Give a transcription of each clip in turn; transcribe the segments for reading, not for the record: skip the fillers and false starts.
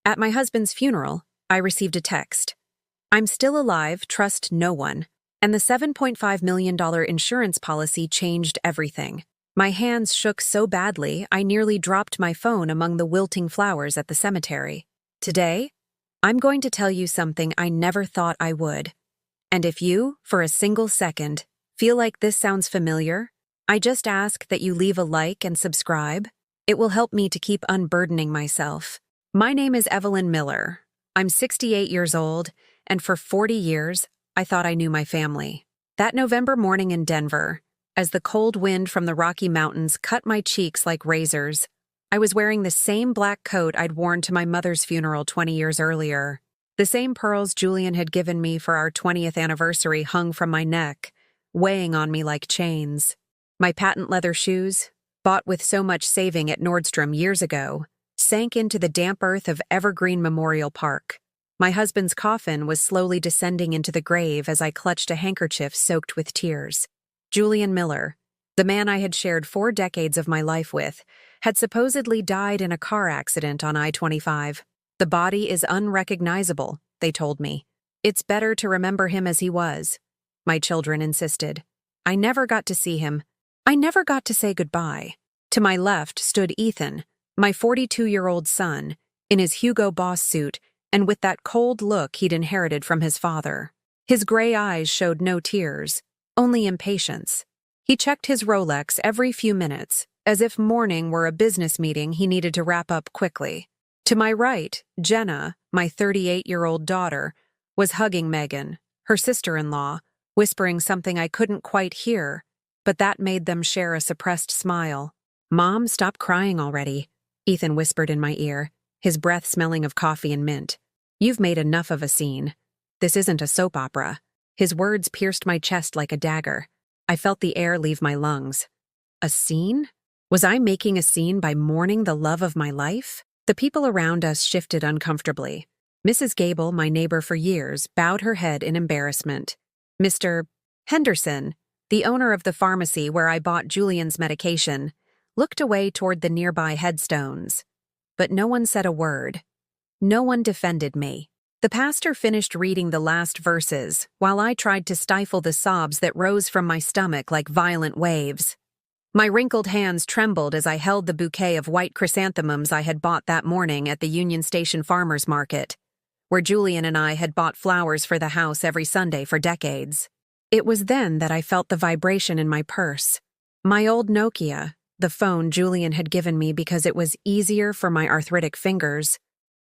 At my husband's funeral, I received a text. I'm still alive, trust no one. And the $7.5 million insurance policy changed everything. My hands shook so badly, I nearly dropped my phone among the wilting flowers at the cemetery. Today, I'm going to tell you something I never thought I would. And if you, for a single second, feel like this sounds familiar, I just ask that you leave a like and subscribe. It will help me to keep unburdening myself. My name is Evelyn Miller. I'm 68 years old, and for 40 years, I thought I knew my family. That November morning in Denver, as the cold wind from the Rocky Mountains cut my cheeks like razors, I was wearing the same black coat I'd worn to my mother's funeral 20 years earlier. The same pearls Julian had given me for our 20th anniversary hung from my neck, weighing on me like chains. My patent leather shoes, bought with so much saving at Nordstrom years ago, sank into the damp earth of Evergreen Memorial Park. My husband's coffin was slowly descending into the grave as I clutched a handkerchief soaked with tears. Julian Miller, the man I had shared 4 decades of my life with, had supposedly died in a car accident on I-25. The body is unrecognizable, they told me. It's better to remember him as he was. My children insisted. I never got to see him. I never got to say goodbye. To my left stood Ethan, my 42-year-old son, in his Hugo Boss suit and with that cold look he'd inherited from his father. His gray eyes showed no tears, only impatience. He checked his Rolex every few minutes, as if mourning were a business meeting he needed to wrap up quickly. To my right, Jenna, my 38-year-old daughter, was hugging Megan, her sister-in-law, whispering something I couldn't quite hear, but that made them share a suppressed smile. "Mom, stop crying already," Ethan whispered in my ear, his breath smelling of coffee and mint. "You've made enough of a scene. This isn't a soap opera." His words pierced my chest like a dagger. I felt the air leave my lungs. A scene? Was I making a scene by mourning the love of my life? The people around us shifted uncomfortably. Mrs. Gable, my neighbor for years, bowed her head in embarrassment. Mr. Henderson, the owner of the pharmacy where I bought Julian's medication, looked away toward the nearby headstones. But no one said a word. No one defended me. The pastor finished reading the last verses, while I tried to stifle the sobs that rose from my stomach like violent waves. My wrinkled hands trembled as I held the bouquet of white chrysanthemums I had bought that morning at the Union Station Farmers Market, where Julian and I had bought flowers for the house every Sunday for decades. It was then that I felt the vibration in my purse. My old Nokia, the phone Julian had given me because it was easier for my arthritic fingers,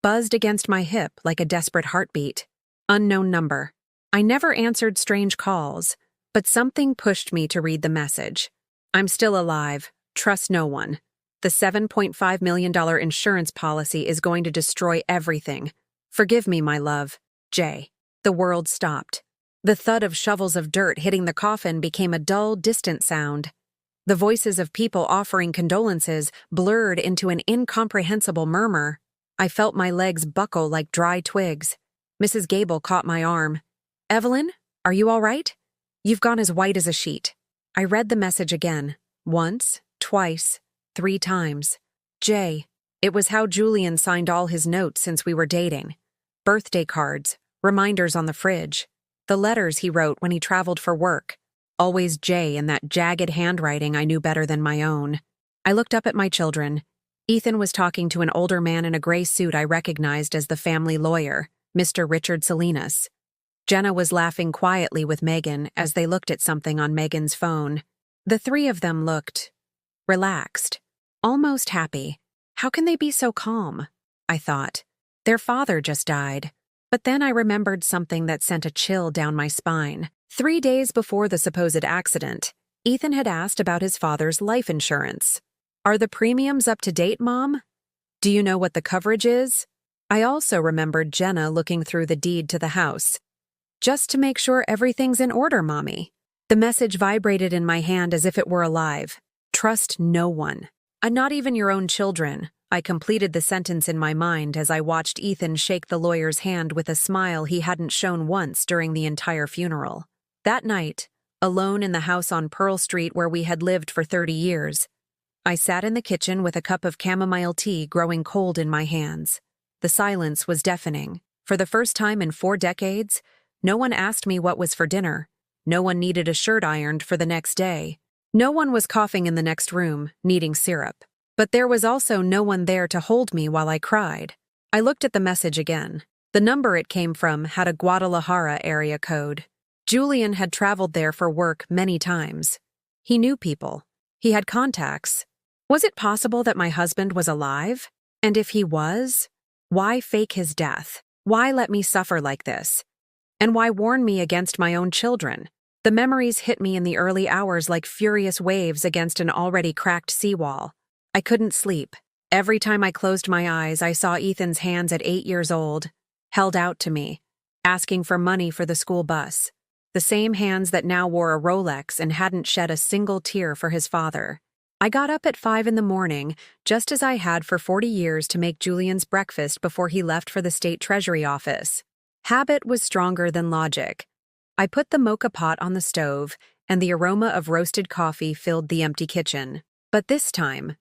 buzzed against my hip like a desperate heartbeat. Unknown number. I never answered strange calls, but something pushed me to read the message. "I'm still alive. Trust no one. The $7.5 million insurance policy is going to destroy everything. Forgive me, my love. Jay." The world stopped. The thud of shovels of dirt hitting the coffin became a dull, distant sound. The voices of people offering condolences blurred into an incomprehensible murmur. I felt my legs buckle like dry twigs. Mrs. Gable caught my arm. "Evelyn, are you all right? You've gone as white as a sheet." I read the message again. Once, twice, 3 times. Jay. It was how Julian signed all his notes since we were dating. Birthday cards, reminders on the fridge, the letters he wrote when he traveled for work. Always Jay in that jagged handwriting I knew better than my own. I looked up at my children. Ethan was talking to an older man in a gray suit I recognized as the family lawyer, Mr. Richard Salinas. Jenna was laughing quietly with Megan as they looked at something on Megan's phone. The 3 of them looked relaxed, almost happy. How can they be so calm? I thought. Their father just died. But then I remembered something that sent a chill down my spine. 3 days before the supposed accident, Ethan had asked about his father's life insurance. "Are the premiums up to date, Mom? Do you know what the coverage is?" I also remembered Jenna looking through the deed to the house. "Just to make sure everything's in order, Mommy." The message vibrated in my hand as if it were alive. Trust no one. Not even your own children. I completed the sentence in my mind as I watched Ethan shake the lawyer's hand with a smile he hadn't shown once during the entire funeral. That night, alone in the house on Pearl Street where we had lived for 30 years, I sat in the kitchen with a cup of chamomile tea growing cold in my hands. The silence was deafening. For the first time in 4 decades, no one asked me what was for dinner. No one needed a shirt ironed for the next day. No one was coughing in the next room, needing syrup. But there was also no one there to hold me while I cried. I looked at the message again. The number it came from had a Guadalajara area code. Julian had traveled there for work many times. He knew people. He had contacts. Was it possible that my husband was alive? And if he was, why fake his death? Why let me suffer like this? And why warn me against my own children? The memories hit me in the early hours like furious waves against an already cracked seawall. I couldn't sleep. Every time I closed my eyes, I saw Ethan's hands at 8 years old, held out to me, asking for money for the school bus. The same hands that now wore a Rolex and hadn't shed a single tear for his father. I got up at 5 in the morning, just as I had for 40 years, to make Julian's breakfast before he left for the state treasury office. Habit was stronger than logic. I put the mocha pot on the stove, and the aroma of roasted coffee filled the empty kitchen. But this time,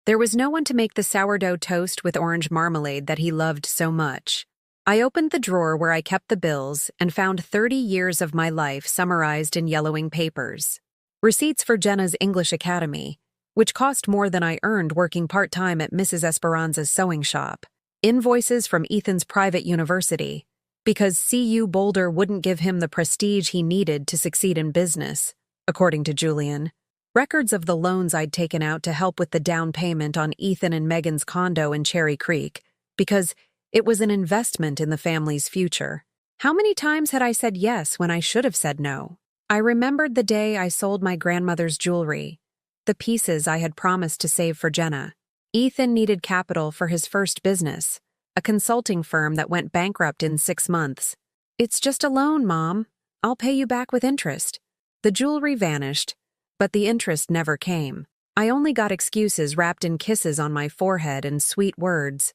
there was no one to make the sourdough toast with orange marmalade that he loved so much. I opened the drawer where I kept the bills and found 30 years of my life summarized in yellowing papers. Receipts for Jenna's English Academy, which cost more than I earned working part-time at Mrs. Esperanza's sewing shop. Invoices from Ethan's private university, because CU Boulder wouldn't give him the prestige he needed to succeed in business, according to Julian. Records of the loans I'd taken out to help with the down payment on Ethan and Megan's condo in Cherry Creek, because it was an investment in the family's future. How many times had I said yes when I should have said no? I remembered the day I sold my grandmother's jewelry, the pieces I had promised to save for Jenna. Ethan needed capital for his first business, a consulting firm that went bankrupt in 6 months. "It's just a loan, Mom. I'll pay you back with interest." The jewelry vanished, but the interest never came. I only got excuses wrapped in kisses on my forehead and sweet words.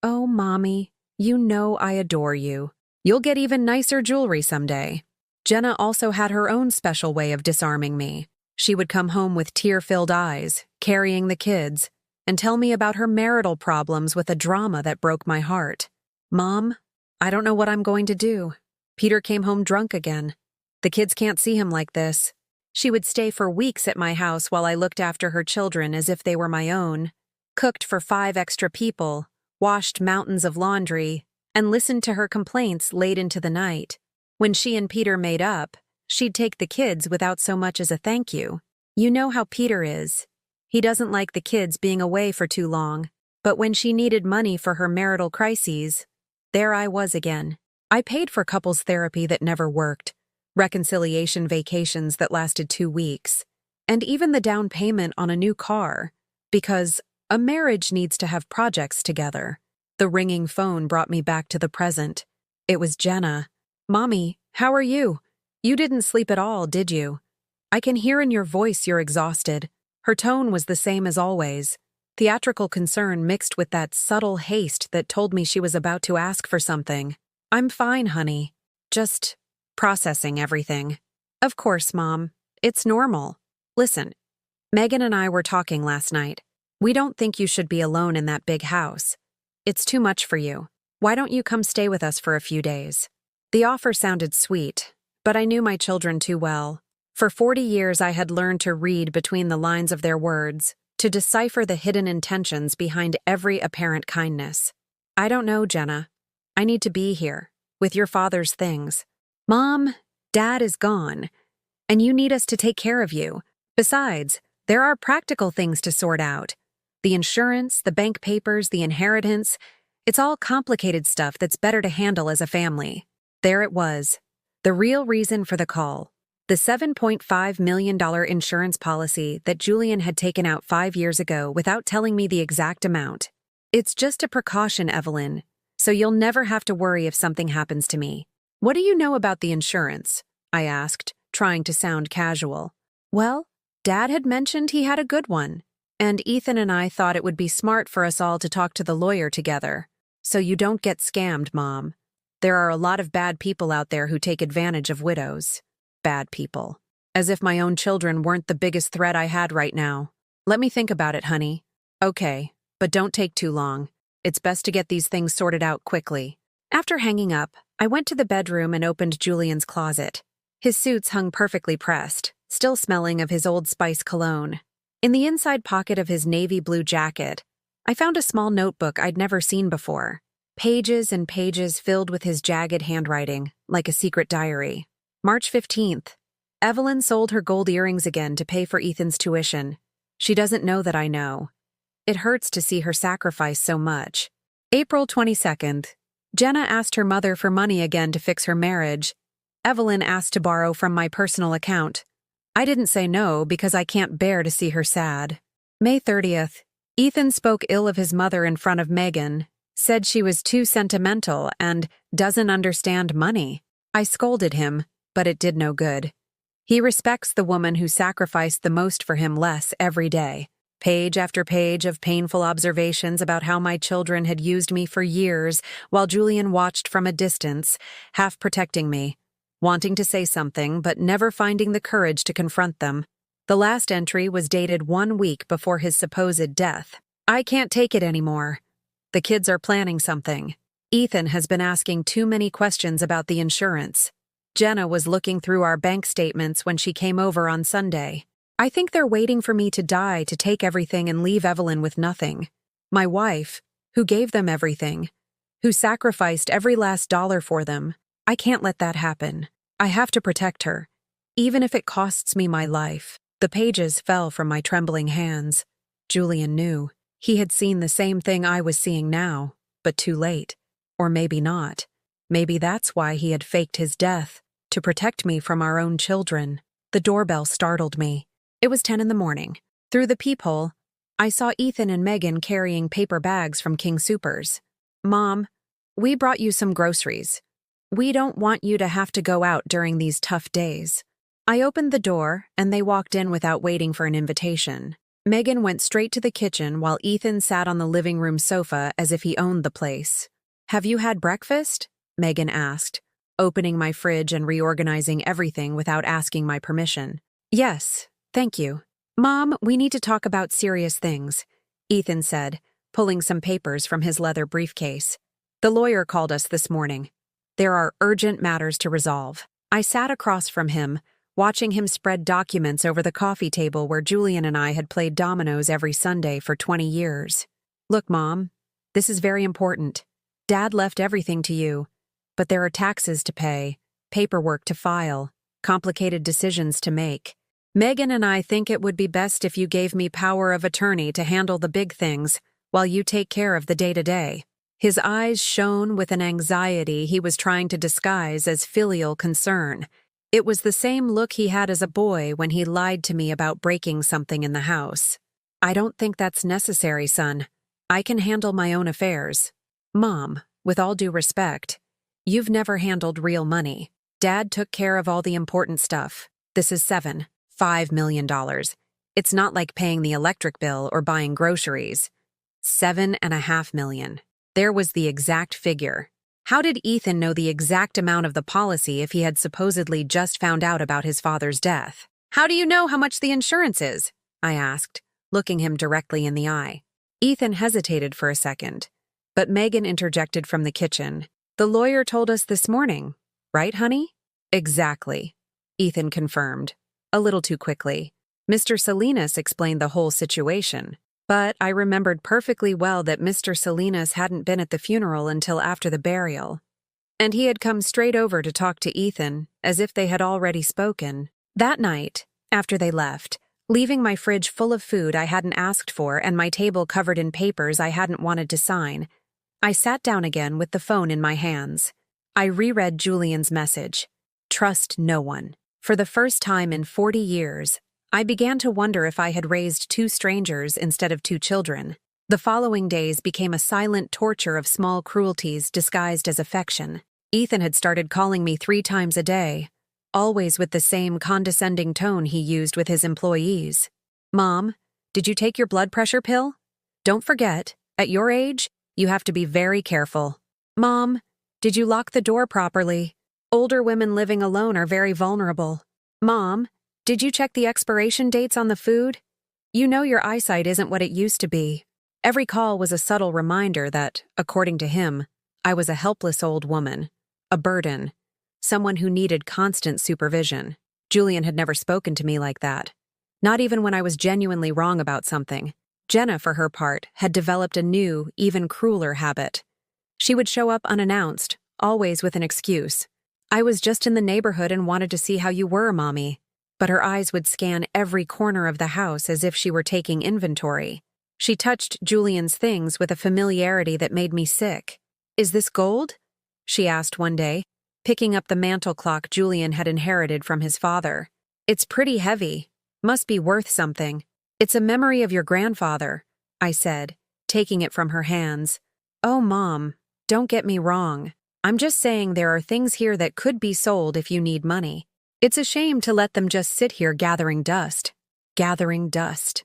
"Oh, Mommy, you know I adore you. You'll get even nicer jewelry someday." Jenna also had her own special way of disarming me. She would come home with tear-filled eyes, carrying the kids, and tell me about her marital problems with a drama that broke my heart. "Mom, I don't know what I'm going to do. Peter came home drunk again. The kids can't see him like this." She would stay for weeks at my house while I looked after her children as if they were my own, cooked for 5 extra people, washed mountains of laundry, and listened to her complaints late into the night. When she and Peter made up, she'd take the kids without so much as a thank you. You know how Peter is. He doesn't like the kids being away for too long. But when she needed money for her marital crises, there I was again. I paid for couples therapy that never worked, reconciliation vacations that lasted 2 weeks, and even the down payment on a new car, because a marriage needs to have projects together. The ringing phone brought me back to the present. It was Jenna. "Mommy, how are you? You didn't sleep at all, did you? I can hear in your voice you're exhausted." Her tone was the same as always, theatrical concern mixed with that subtle haste that told me she was about to ask for something. "I'm fine, honey. Just processing everything." "Of course, Mom. It's normal. Listen, Megan and I were talking last night. We don't think you should be alone in that big house. It's too much for you. Why don't you come stay with us for a few days?" The offer sounded sweet, but I knew my children too well. For 40 years I had learned to read between the lines of their words, to decipher the hidden intentions behind every apparent kindness. "I don't know, Jenna. I need to be here, with your father's things. Mom, Dad is gone, and you need us to take care of you. Besides, there are practical things to sort out. The insurance, the bank papers, the inheritance. It's all complicated stuff that's better to handle as a family." There it was, the real reason for the call. The $7.5 million insurance policy that Julian had taken out 5 years ago without telling me the exact amount. "It's just a precaution, Evelyn, so you'll never have to worry if something happens to me." "What do you know about the insurance?" I asked, trying to sound casual. "Well, Dad had mentioned he had a good one, and Ethan and I thought it would be smart for us all to talk to the lawyer together, so you don't get scammed, Mom. There are a lot of bad people out there who take advantage of widows." Bad people. As if my own children weren't the biggest threat I had right now. "Let me think about it, honey." "Okay, but don't take too long. It's best to get these things sorted out quickly. After hanging up, I went to the bedroom and opened Julian's closet. His suits hung perfectly pressed, still smelling of his Old Spice cologne. In the inside pocket of his navy blue jacket, I found a small notebook I'd never seen before. Pages and pages filled with his jagged handwriting, like a secret diary. March 15th. Evelyn sold her gold earrings again to pay for Ethan's tuition. She doesn't know that I know. It hurts to see her sacrifice so much. April 22nd. Jenna asked her mother for money again to fix her marriage. Evelyn asked to borrow from my personal account. I didn't say no because I can't bear to see her sad. May 30th. Ethan spoke ill of his mother in front of Megan, said she was too sentimental and doesn't understand money. I scolded him, but it did no good. He respects the woman who sacrificed the most for him less every day. Page after page of painful observations about how my children had used me for years while Julian watched from a distance, half protecting me, wanting to say something but never finding the courage to confront them. The last entry was dated 1 week before his supposed death. I can't take it anymore. The kids are planning something. Ethan has been asking too many questions about the insurance. Jenna was looking through our bank statements when she came over on Sunday. I think they're waiting for me to die to take everything and leave Evelyn with nothing. My wife, who gave them everything, who sacrificed every last dollar for them, I can't let that happen. I have to protect her, even if it costs me my life. The pages fell from my trembling hands. Julian knew. He had seen the same thing I was seeing now, but too late. Or maybe not. Maybe that's why he had faked his death, to protect me from our own children. The doorbell startled me. It was 10 in the morning. Through the peephole, I saw Ethan and Megan carrying paper bags from King Soopers. Mom, we brought you some groceries. We don't want you to have to go out during these tough days. I opened the door, and they walked in without waiting for an invitation. Megan went straight to the kitchen while Ethan sat on the living room sofa as if he owned the place. Have you had breakfast? Megan asked, opening my fridge and reorganizing everything without asking my permission. Yes, thank you. Mom, we need to talk about serious things, Ethan said, pulling some papers from his leather briefcase. The lawyer called us this morning. There are urgent matters to resolve. I sat across from him, watching him spread documents over the coffee table where Julian and I had played dominoes every Sunday for 20 years. Look, Mom, this is very important. Dad left everything to you, but there are taxes to pay, paperwork to file, complicated decisions to make. Megan and I think it would be best if you gave me power of attorney to handle the big things while you take care of the day-to-day. His eyes shone with an anxiety he was trying to disguise as filial concern. It was the same look he had as a boy when he lied to me about breaking something in the house. I don't think that's necessary, son. I can handle my own affairs. Mom, with all due respect, you've never handled real money. Dad took care of all the important stuff. This is $5 million. It's not like paying the electric bill or buying groceries. $7.5 million. There was the exact figure. How did Ethan know the exact amount of the policy if he had supposedly just found out about his father's death? How do you know how much the insurance is? I asked, looking him directly in the eye. Ethan hesitated for a second, but Megan interjected from the kitchen. The lawyer told us this morning, right, honey? Exactly, Ethan confirmed, a little too quickly. Mr. Salinas explained the whole situation. But I remembered perfectly well that Mr. Salinas hadn't been at the funeral until after the burial. And he had come straight over to talk to Ethan, as if they had already spoken. That night, after they left, leaving my fridge full of food I hadn't asked for and my table covered in papers I hadn't wanted to sign, I sat down again with the phone in my hands. I reread Julian's message. Trust no one. For the first time in 40 years, I began to wonder if I had raised 2 strangers instead of 2 children. The following days became a silent torture of small cruelties disguised as affection. Ethan had started calling me 3 times a day, always with the same condescending tone he used with his employees. Mom, did you take your blood pressure pill? Don't forget, at your age, you have to be very careful. Mom, did you lock the door properly? Older women living alone are very vulnerable. Mom, did you check the expiration dates on the food? You know your eyesight isn't what it used to be. Every call was a subtle reminder that, according to him, I was a helpless old woman, a burden, someone who needed constant supervision. Julian had never spoken to me like that, not even when I was genuinely wrong about something. Jenna, for her part, had developed a new, even crueler habit. She would show up unannounced, always with an excuse. "I was just in the neighborhood and wanted to see how you were, Mommy." But her eyes would scan every corner of the house as if she were taking inventory. She touched Julian's things with a familiarity that made me sick. "Is this gold?" she asked one day, picking up the mantel clock Julian had inherited from his father. "It's pretty heavy. Must be worth something." "It's a memory of your grandfather," I said, taking it from her hands. "Oh, Mom, don't get me wrong. I'm just saying there are things here that could be sold if you need money. It's a shame to let them just sit here gathering dust." Gathering dust.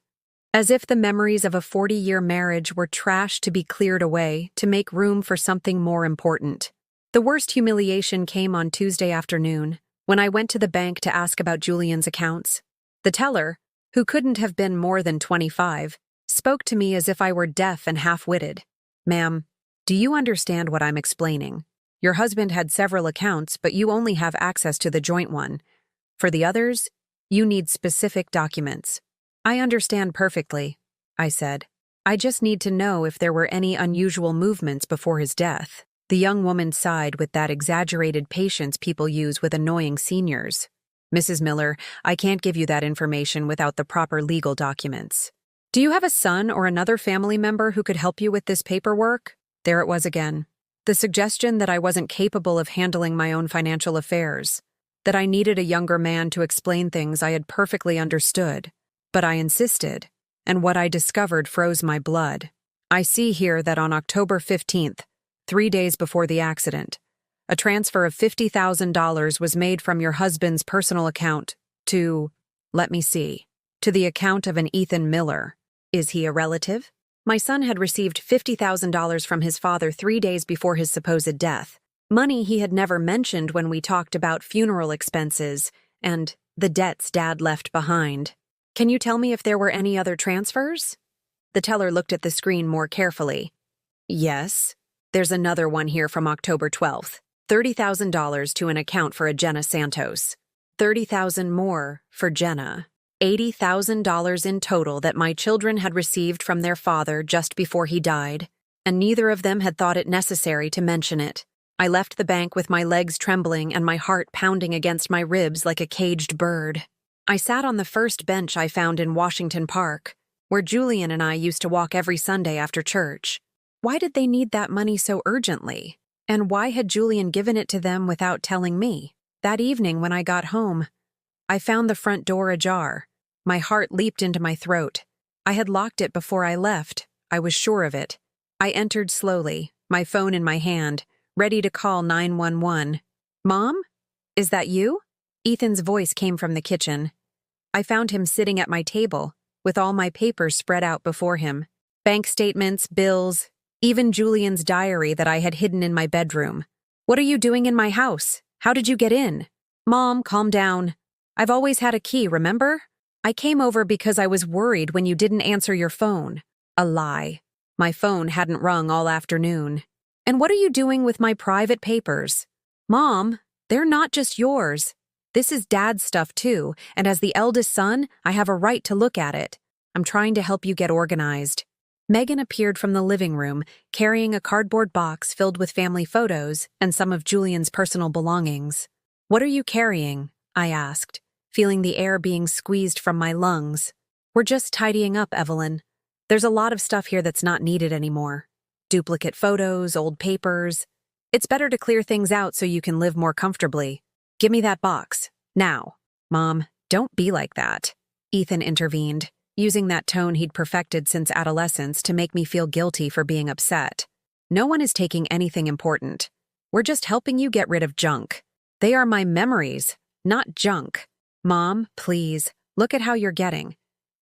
As if the memories of a 40-year marriage were trash to be cleared away to make room for something more important. The worst humiliation came on Tuesday afternoon, when I went to the bank to ask about Julian's accounts. The teller, who couldn't have been more than 25, spoke to me as if I were deaf and half-witted. "Ma'am, do you understand what I'm explaining? Your husband had several accounts, but you only have access to the joint one. For the others, you need specific documents." "I understand perfectly," I said. "I just need to know if there were any unusual movements before his death." The young woman sighed with that exaggerated patience people use with annoying seniors. "Mrs. Miller, I can't give you that information without the proper legal documents. Do you have a son or another family member who could help you with this paperwork?" There it was again. The suggestion that I wasn't capable of handling my own financial affairs, that I needed a younger man to explain things I had perfectly understood. But I insisted, and what I discovered froze my blood. "I see here that on October 15th, 3 days before the accident, a transfer of $50,000 was made from your husband's personal account to, let me see, to the account of an Ethan Miller. Is he a relative?" My son had received $50,000 from his father 3 days before his supposed death, money he had never mentioned when we talked about funeral expenses and the debts Dad left behind. "Can you tell me if there were any other transfers?" The teller looked at the screen more carefully. "Yes. There's another one here from October 12th. $30,000 to an account for a Jenna Santos. $30,000 more for Jenna. $80,000 in total that my children had received from their father just before he died, and neither of them had thought it necessary to mention it." I left the bank with my legs trembling and my heart pounding against my ribs like a caged bird. I sat on the first bench I found in Washington Park, where Julian and I used to walk every Sunday after church. Why did they need that money so urgently? And why had Julian given it to them without telling me? That evening when I got home, I found the front door ajar. My heart leaped into my throat. I had locked it before I left. I was sure of it. I entered slowly, my phone in my hand, ready to call 911. "Mom? Is that you?" Ethan's voice came from the kitchen. I found him sitting at my table, with all my papers spread out before him. Bank statements, bills, even Julian's diary that I had hidden in my bedroom. "What are you doing in my house? How did you get in?" "Mom, calm down. I've always had a key, remember? I came over because I was worried when you didn't answer your phone." A lie. My phone hadn't rung all afternoon. "And what are you doing with my private papers?" "Mom, they're not just yours. This is Dad's stuff too, and as the eldest son, I have a right to look at it. I'm trying to help you get organized." Megan appeared from the living room, carrying a cardboard box filled with family photos and some of Julian's personal belongings. "What are you carrying?" I asked, feeling the air being squeezed from my lungs. "We're just tidying up, Evelyn. There's a lot of stuff here that's not needed anymore. Duplicate photos, old papers. It's better to clear things out so you can live more comfortably. Give me that box, now." "Mom, don't be like that," Ethan intervened, using that tone he'd perfected since adolescence to make me feel guilty for being upset. "No one is taking anything important. We're just helping you get rid of junk. They are my memories, not junk. Mom, please, look at how you're getting.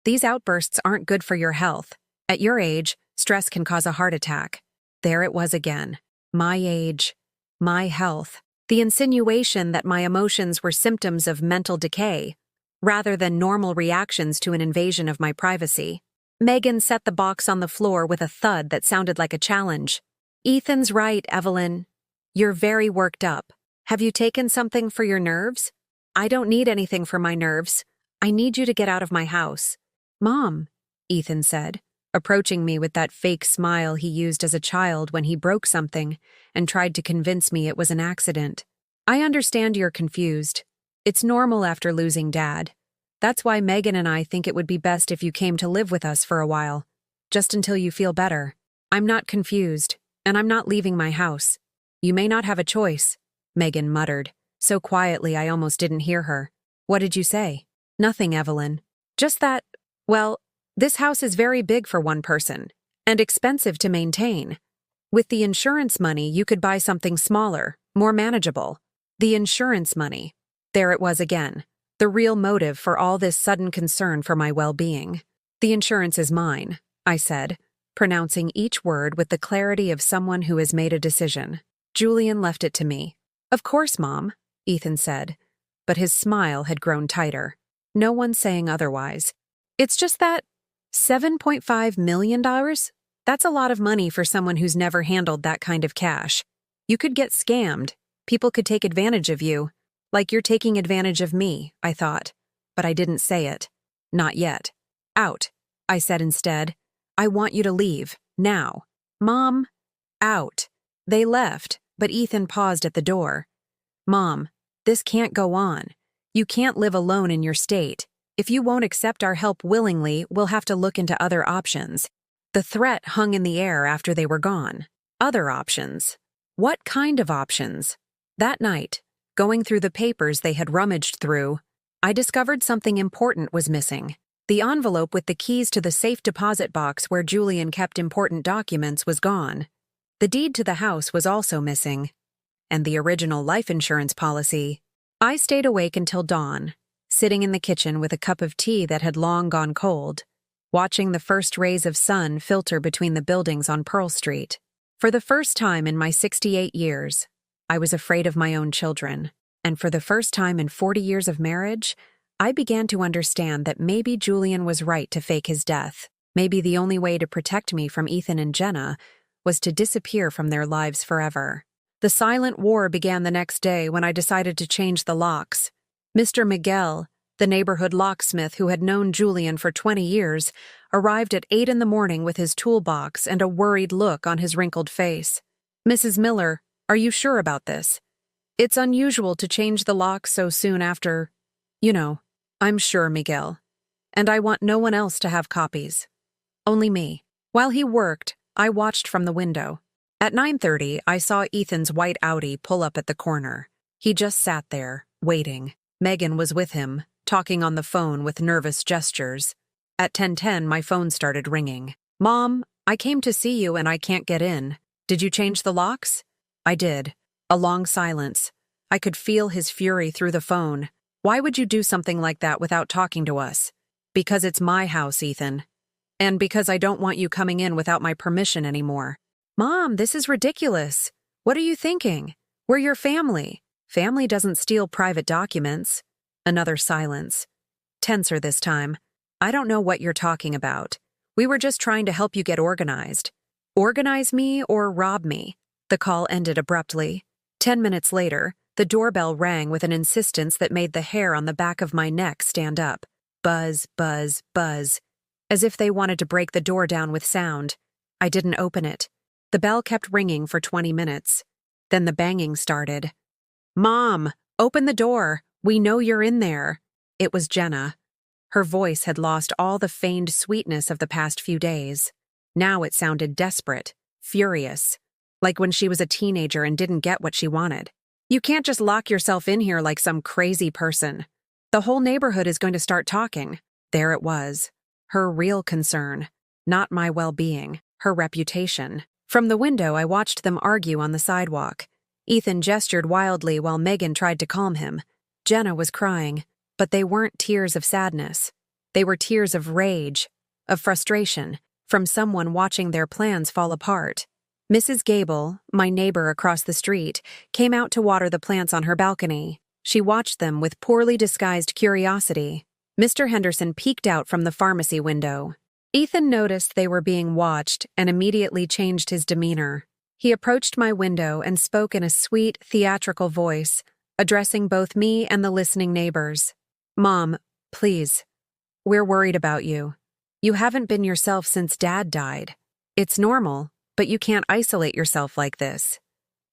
These outbursts aren't good for your health. At your age, stress can cause a heart attack." There it was again. My age, my health. The insinuation that my emotions were symptoms of mental decay, rather than normal reactions to an invasion of my privacy. Megan set the box on the floor with a thud that sounded like a challenge. Ethan's right, Evelyn. You're very worked up. Have you taken something for your nerves? I don't need anything for my nerves. I need you to get out of my house. Mom, Ethan said, approaching me with that fake smile he used as a child when he broke something and tried to convince me it was an accident. I understand you're confused. It's normal after losing Dad. That's why Megan and I think it would be best if you came to live with us for a while, just until you feel better. I'm not confused, and I'm not leaving my house. You may not have a choice, Megan muttered, so quietly I almost didn't hear her. What did you say? Nothing, Evelyn. Just that, well, this house is very big for one person, and expensive to maintain. With the insurance money, you could buy something smaller, more manageable. The insurance money. There it was again. The real motive for all this sudden concern for my well-being. The insurance is mine, I said, pronouncing each word with the clarity of someone who has made a decision. Julian left it to me. Of course, Mom, Ethan said, but his smile had grown tighter. No one saying otherwise. It's just that $7.5 million? That's a lot of money for someone who's never handled that kind of cash. You could get scammed. People could take advantage of you. Like you're taking advantage of me, I thought. But I didn't say it. Not yet. Out, I said instead. I want you to leave, now. Mom, out. They left, but Ethan paused at the door. Mom, this can't go on. You can't live alone in your state. If you won't accept our help willingly, we'll have to look into other options. The threat hung in the air after they were gone. Other options. What kind of options? That night, going through the papers they had rummaged through, I discovered something important was missing. The envelope with the keys to the safe deposit box where Julian kept important documents was gone. The deed to the house was also missing. And the original life insurance policy. I stayed awake until dawn, sitting in the kitchen with a cup of tea that had long gone cold, watching the first rays of sun filter between the buildings on Pearl Street. For the first time in my 68 years, I was afraid of my own children, and for the first time in 40 years of marriage, I began to understand that maybe Julian was right to fake his death. Maybe the only way to protect me from Ethan and Jenna was to disappear from their lives forever. The silent war began the next day when I decided to change the locks. Mr. Miguel, the neighborhood locksmith who had known Julian for 20 years, arrived at 8 in the morning with his toolbox and a worried look on his wrinkled face. Mrs. Miller, are you sure about this? It's unusual to change the locks so soon after, I'm sure, Miguel. And I want no one else to have copies. Only me. While he worked, I watched from the window. At 9:30, I saw Ethan's white Audi pull up at the corner. He just sat there, waiting. Megan was with him, talking on the phone with nervous gestures. At 10:10, my phone started ringing. Mom, I came to see you and I can't get in. Did you change the locks? I did. A long silence. I could feel his fury through the phone. Why would you do something like that without talking to us? Because it's my house, Ethan. And because I don't want you coming in without my permission anymore. Mom, this is ridiculous. What are you thinking? We're your family. Family doesn't steal private documents. Another silence. Tenser this time. I don't know what you're talking about. We were just trying to help you get organized. Organize me or rob me? The call ended abruptly. 10 minutes later, the doorbell rang with an insistence that made the hair on the back of my neck stand up. Buzz, buzz, buzz. As if they wanted to break the door down with sound. I didn't open it. The bell kept ringing for 20 minutes. Then the banging started. Mom, open the door. We know you're in there. It was Jenna. Her voice had lost all the feigned sweetness of the past few days. Now it sounded desperate, furious, like when she was a teenager and didn't get what she wanted. You can't just lock yourself in here like some crazy person. The whole neighborhood is going to start talking. There it was. Her real concern. Not my well-being, her reputation. From the window, I watched them argue on the sidewalk. Ethan gestured wildly while Megan tried to calm him. Jenna was crying, but they weren't tears of sadness. They were tears of rage, of frustration, from someone watching their plans fall apart. Mrs. Gable, my neighbor across the street, came out to water the plants on her balcony. She watched them with poorly disguised curiosity. Mr. Henderson peeked out from the pharmacy window. Ethan noticed they were being watched and immediately changed his demeanor. He approached my window and spoke in a sweet, theatrical voice, addressing both me and the listening neighbors. "Mom, please. We're worried about you. You haven't been yourself since Dad died. It's normal, but you can't isolate yourself like this.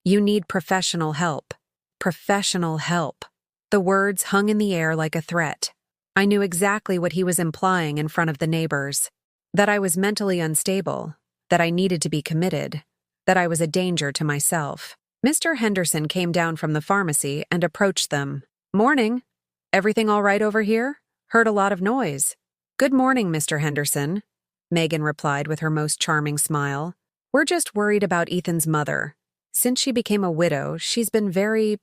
You need professional help. Professional help." The words hung in the air like a threat. I knew exactly what he was implying in front of the neighbors. That I was mentally unstable, that I needed to be committed, that I was a danger to myself. Mr. Henderson came down from the pharmacy and approached them. "Morning. Everything all right over here? Heard a lot of noise." "Good morning, Mr. Henderson," Megan replied with her most charming smile. "We're just worried about Ethan's mother. Since she became a widow, she's been very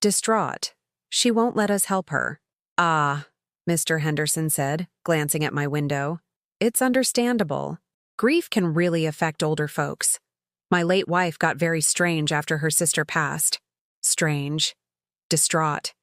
distraught. She won't let us help her." "Ah," Mr. Henderson said, glancing at my window. "It's understandable. Grief can really affect older folks. My late wife got very strange after her sister passed. Strange. Distraught.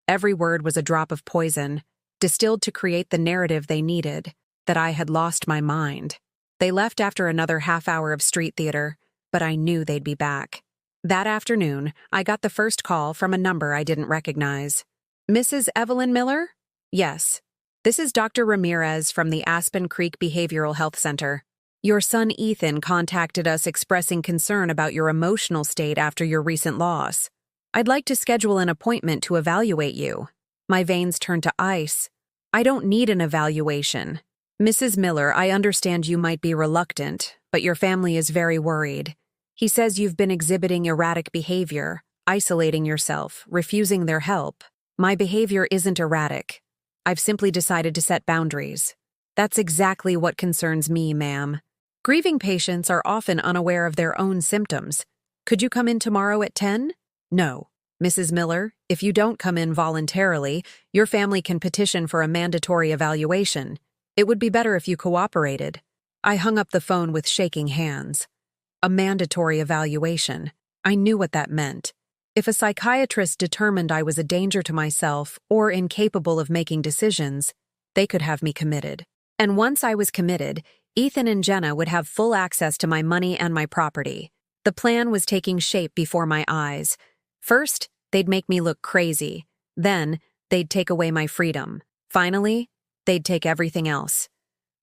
Every word was a drop of poison, distilled to create the narrative they needed, that I had lost my mind. They left after another half hour of street theater, but I knew they'd be back. That afternoon, I got the first call from a number I didn't recognize. "Mrs. Evelyn Miller?" "Yes. This is Dr. Ramirez from the Aspen Creek Behavioral Health Center. Your son Ethan contacted us expressing concern about your emotional state after your recent loss. I'd like to schedule an appointment to evaluate you." My veins turned to ice. "I don't need an evaluation. Mrs. Miller, I understand you might be reluctant, but your family is very worried. He says you've been exhibiting erratic behavior, isolating yourself, refusing their help. My behavior isn't erratic. I've simply decided to set boundaries. That's exactly what concerns me, ma'am. Grieving patients are often unaware of their own symptoms. Could you come in tomorrow at 10? No. Mrs. Miller, if you don't come in voluntarily, your family can petition for a mandatory evaluation. It would be better if you cooperated." I hung up the phone with shaking hands. A mandatory evaluation. I knew what that meant. If a psychiatrist determined I was a danger to myself or incapable of making decisions, they could have me committed. And once I was committed, Ethan and Jenna would have full access to my money and my property. The plan was taking shape before my eyes. First, they'd make me look crazy. Then, they'd take away my freedom. Finally, they'd take everything else.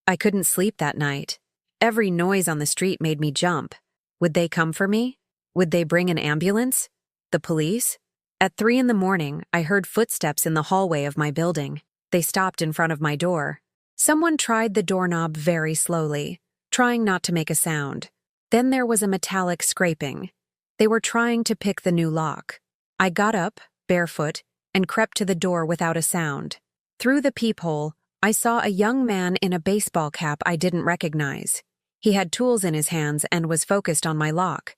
I couldn't sleep that night. Every noise on the street made me jump. Would they come for me? Would they bring an ambulance? The police? At 3 a.m, I heard footsteps in the hallway of my building. They stopped in front of my door. Someone tried the doorknob very slowly, trying not to make a sound. Then there was a metallic scraping. They were trying to pick the new lock. I got up, barefoot, and crept to the door without a sound. Through the peephole, I saw a young man in a baseball cap I didn't recognize. He had tools in his hands and was focused on my lock.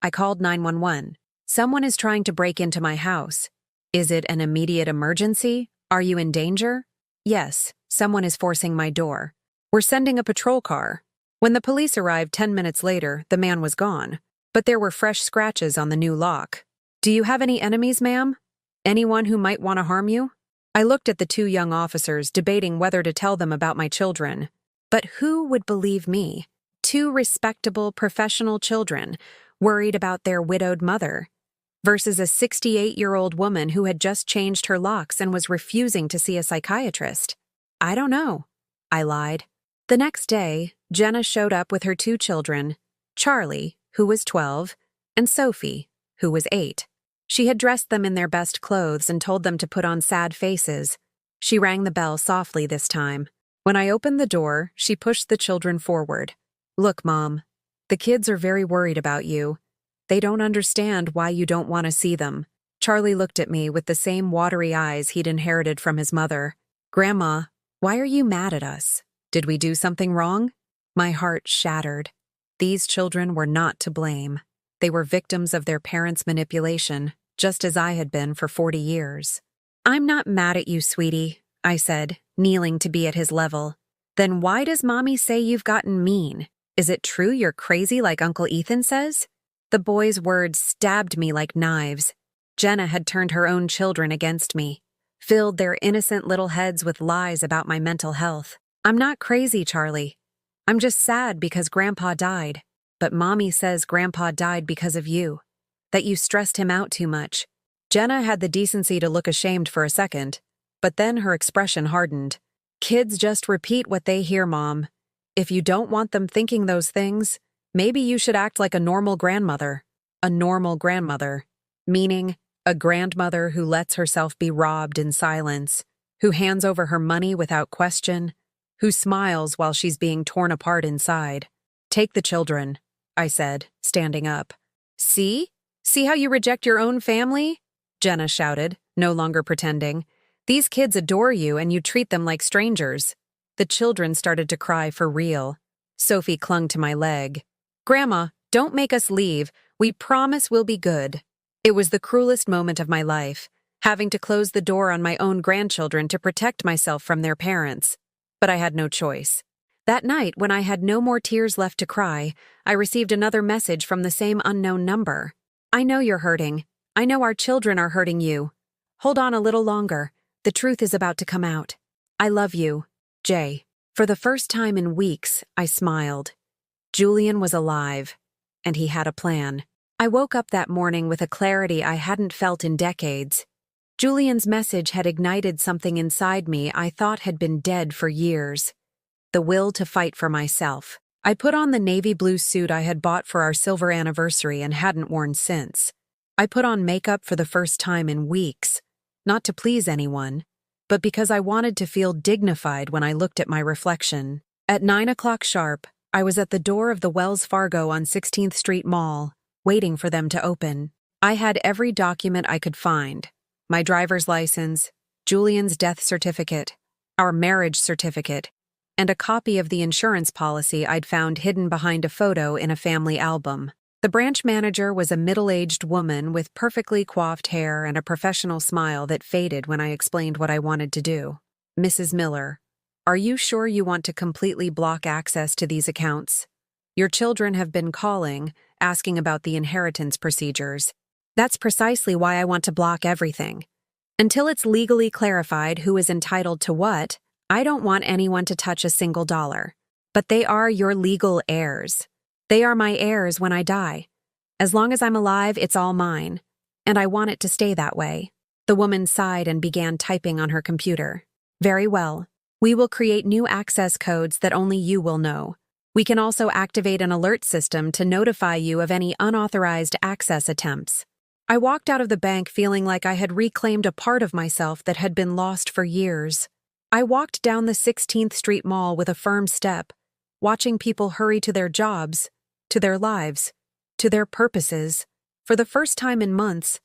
I called 911. "Someone is trying to break into my house. Is it an immediate emergency? Are you in danger?" "Yes, someone is forcing my door. We're sending a patrol car." When the police arrived 10 minutes later, the man was gone. But there were fresh scratches on the new lock. "Do you have any enemies, ma'am? Anyone who might want to harm you?" I looked at the 2 young officers, debating whether to tell them about my children. But who would believe me? 2 respectable, professional children, worried about their widowed mother, versus a 68-year-old woman who had just changed her locks and was refusing to see a psychiatrist. "I don't know," I lied. The next day, Jenna showed up with her 2 children, Charlie, who was 12, and Sophie, who was 8. She had dressed them in their best clothes and told them to put on sad faces. She rang the bell softly this time. When I opened the door, she pushed the children forward. "Look, Mom, the kids are very worried about you. They don't understand why you don't want to see them." Charlie looked at me with the same watery eyes he'd inherited from his mother. "Grandma, why are you mad at us? Did we do something wrong?" My heart shattered. These children were not to blame. They were victims of their parents' manipulation, just as I had been for 40 years. "I'm not mad at you, sweetie," I said, kneeling to be at his level. "Then why does Mommy say you've gotten mean? Is it true you're crazy like Uncle Ethan says?" The boy's words stabbed me like knives. Jenna had turned her own children against me, filled their innocent little heads with lies about my mental health. "I'm not crazy, Charlie. I'm just sad because Grandpa died. But Mommy says Grandpa died because of you. That you stressed him out too much. Jenna had the decency to look ashamed for a second, but then her expression hardened. Kids just repeat what they hear, Mom. If you don't want them thinking those things, maybe you should act like a normal grandmother. A normal grandmother. Meaning, a grandmother who lets herself be robbed in silence, who hands over her money without question, who smiles while she's being torn apart inside. Take the children, I said, standing up. See? See how you reject your own family? Jenna shouted, no longer pretending. These kids adore you and you treat them like strangers. The children started to cry for real. Sophie clung to my leg. Grandma, don't make us leave. We promise we'll be good. It was the cruelest moment of my life, having to close the door on my own grandchildren to protect myself from their parents. But I had no choice. That night, when I had no more tears left to cry, I received another message from the same unknown number. I know you're hurting. I know our children are hurting you. Hold on a little longer. The truth is about to come out. I love you, Jay. For the first time in weeks, I smiled. Julian was alive, and he had a plan. I woke up that morning with a clarity I hadn't felt in decades. Julian's message had ignited something inside me I thought had been dead for years. The will to fight for myself. I put on the navy blue suit I had bought for our silver anniversary and hadn't worn since. I put on makeup for the first time in weeks, not to please anyone, but because I wanted to feel dignified when I looked at my reflection. At 9 o'clock sharp, I was at the door of the Wells Fargo on 16th Street Mall, waiting for them to open. I had every document I could find. My driver's license, Julian's death certificate, our marriage certificate, and a copy of the insurance policy I'd found hidden behind a photo in a family album. The branch manager was a middle-aged woman with perfectly coiffed hair and a professional smile that faded when I explained what I wanted to do. Mrs. Miller, are you sure you want to completely block access to these accounts? Your children have been calling, asking about the inheritance procedures. That's precisely why I want to block everything. Until it's legally clarified who is entitled to what, I don't want anyone to touch a single dollar. But they are your legal heirs. They are my heirs when I die. As long as I'm alive, it's all mine. And I want it to stay that way. The woman sighed and began typing on her computer. Very well. We will create new access codes that only you will know. We can also activate an alert system to notify you of any unauthorized access attempts. I walked out of the bank feeling like I had reclaimed a part of myself that had been lost for years. I walked down the 16th Street Mall with a firm step, watching people hurry to their jobs, to their lives, to their purposes. For the first time in months,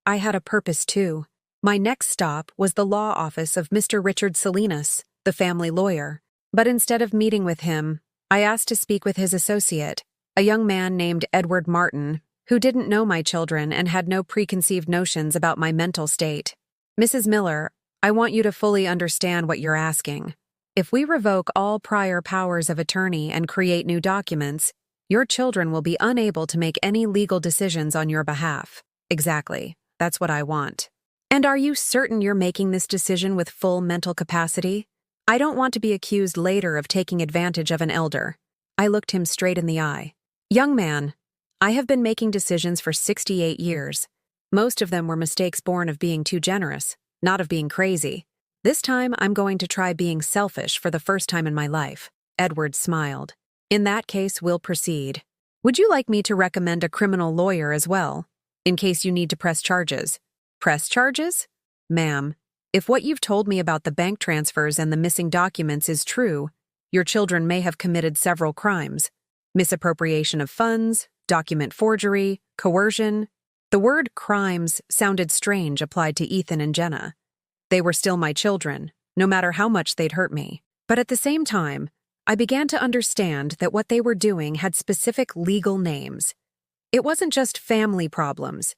I had a purpose too. My next stop was the law office of Mr. Richard Salinas, the family lawyer. But instead of meeting with him, I asked to speak with his associate, a young man named Edward Martin, who didn't know my children and had no preconceived notions about my mental state. Mrs. Miller, I want you to fully understand what you're asking. If we revoke all prior powers of attorney and create new documents, your children will be unable to make any legal decisions on your behalf. Exactly. That's what I want. And are you certain you're making this decision with full mental capacity? I don't want to be accused later of taking advantage of an elder. I looked him straight in the eye. Young man, I have been making decisions for 68 years. Most of them were mistakes born of being too generous, not of being crazy. This time, I'm going to try being selfish for the first time in my life. Edward smiled. In that case, we'll proceed. Would you like me to recommend a criminal lawyer as well, in case you need to press charges? Press charges? Ma'am, if what you've told me about the bank transfers and the missing documents is true, your children may have committed several crimes. Misappropriation of funds, document forgery, coercion. The word crimes sounded strange applied to Ethan and Jenna. They were still my children, no matter how much they'd hurt me. But at the same time, I began to understand that what they were doing had specific legal names. It wasn't just family problems.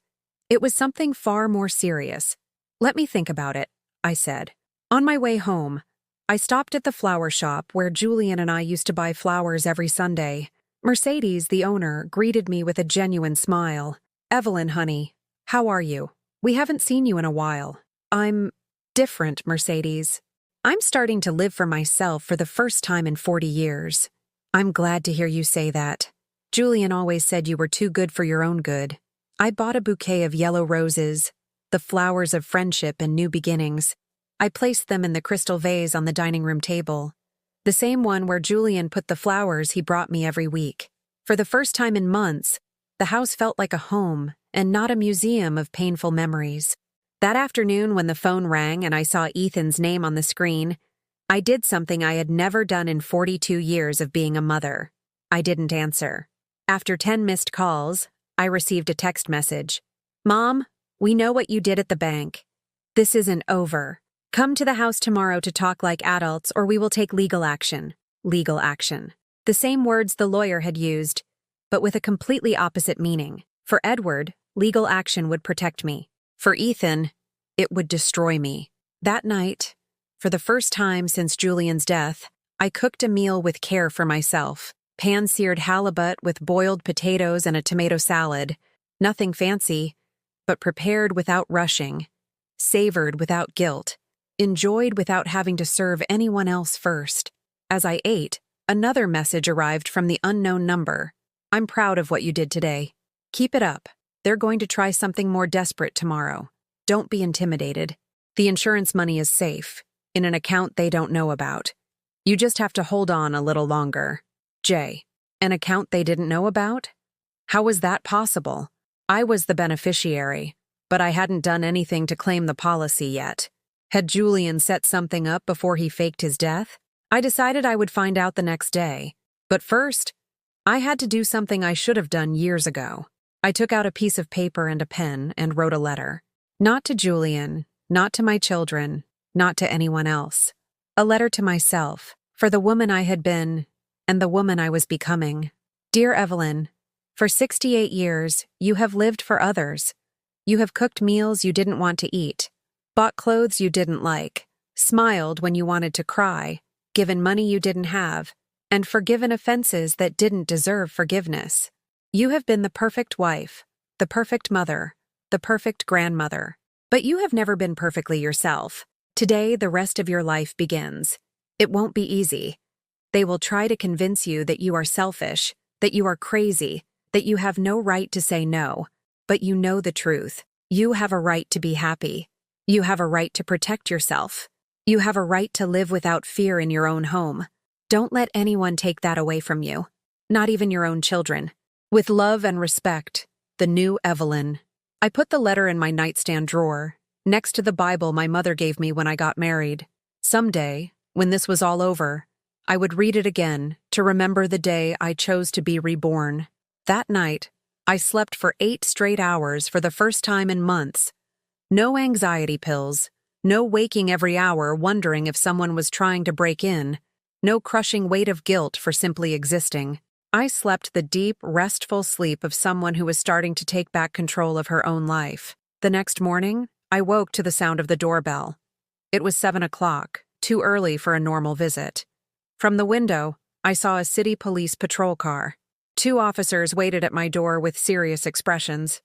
It was something far more serious. Let me think about it, I said. On my way home, I stopped at the flower shop where Julian and I used to buy flowers every Sunday. Mercedes, the owner, greeted me with a genuine smile. Evelyn, honey, how are you? We haven't seen you in a while. I'm different, Mercedes. I'm starting to live for myself for the first time in 40 years. I'm glad to hear you say that. Julian always said you were too good for your own good. I bought a bouquet of yellow roses, the flowers of friendship and new beginnings. I placed them in the crystal vase on the dining room table, the same one where Julian put the flowers he brought me every week. For the first time in months, the house felt like a home and not a museum of painful memories. That afternoon when the phone rang and I saw Ethan's name on the screen, I did something I had never done in 42 years of being a mother. I didn't answer. After 10 missed calls, I received a text message. "Mom, we know what you did at the bank. This isn't over. Come to the house tomorrow to talk like adults or we will take legal action." Legal action. The same words the lawyer had used, but with a completely opposite meaning. For Edward, legal action would protect me. For Ethan, it would destroy me. That night, for the first time since Julian's death, I cooked a meal with care for myself. Pan-seared halibut with boiled potatoes and a tomato salad. Nothing fancy, but prepared without rushing, savored without guilt, enjoyed without having to serve anyone else first. As I ate, another message arrived from the unknown number. "I'm proud of what you did today. Keep it up. They're going to try something more desperate tomorrow. Don't be intimidated. The insurance money is safe, in an account they don't know about. You just have to hold on a little longer. Jay." An account they didn't know about? How was that possible? I was the beneficiary, but I hadn't done anything to claim the policy yet. Had Julian set something up before he faked his death? I decided I would find out the next day. But first, I had to do something I should have done years ago. I took out a piece of paper and a pen and wrote a letter. Not to Julian, not to my children, not to anyone else. A letter to myself, for the woman I had been and the woman I was becoming. Dear Evelyn, for 68 years, you have lived for others. You have cooked meals you didn't want to eat, bought clothes you didn't like, smiled when you wanted to cry, given money you didn't have, and forgiven offenses that didn't deserve forgiveness. You have been the perfect wife, the perfect mother, the perfect grandmother. But you have never been perfectly yourself. Today, the rest of your life begins. It won't be easy. They will try to convince you that you are selfish, that you are crazy, that you have no right to say no. But you know the truth. You have a right to be happy. You have a right to protect yourself. You have a right to live without fear in your own home. Don't let anyone take that away from you, not even your own children. With love and respect, the new Evelyn. I put the letter in my nightstand drawer, next to the Bible my mother gave me when I got married. Someday, when this was all over, I would read it again to remember the day I chose to be reborn. That night, I slept for 8 straight hours for the first time in months. No anxiety pills, no waking every hour wondering if someone was trying to break in, no crushing weight of guilt for simply existing. I slept the deep, restful sleep of someone who was starting to take back control of her own life. The next morning, I woke to the sound of the doorbell. It was 7 o'clock, too early for a normal visit. From the window, I saw a city police patrol car. 2 officers waited at my door with serious expressions.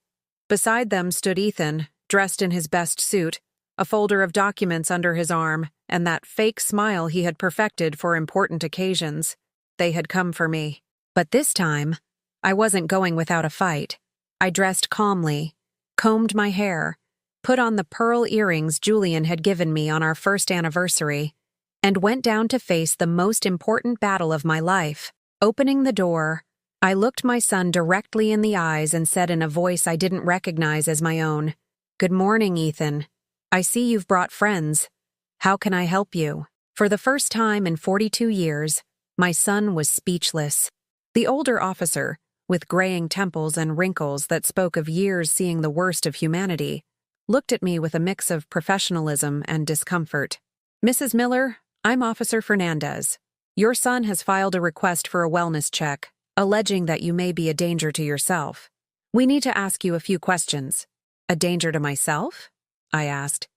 Beside them stood Ethan, dressed in his best suit, a folder of documents under his arm, and that fake smile he had perfected for important occasions. They had come for me. But this time, I wasn't going without a fight. I dressed calmly, combed my hair, put on the pearl earrings Julian had given me on our first anniversary, and went down to face the most important battle of my life. Opening the door, I looked my son directly in the eyes and said in a voice I didn't recognize as my own, "Good morning, Ethan. I see you've brought friends. How can I help you?" For the first time in 42 years, my son was speechless. The older officer, with graying temples and wrinkles that spoke of years seeing the worst of humanity, looked at me with a mix of professionalism and discomfort. "Mrs. Miller, I'm Officer Fernandez. Your son has filed a request for a wellness check, alleging that you may be a danger to yourself. We need to ask you a few questions." "A danger to myself?" I asked,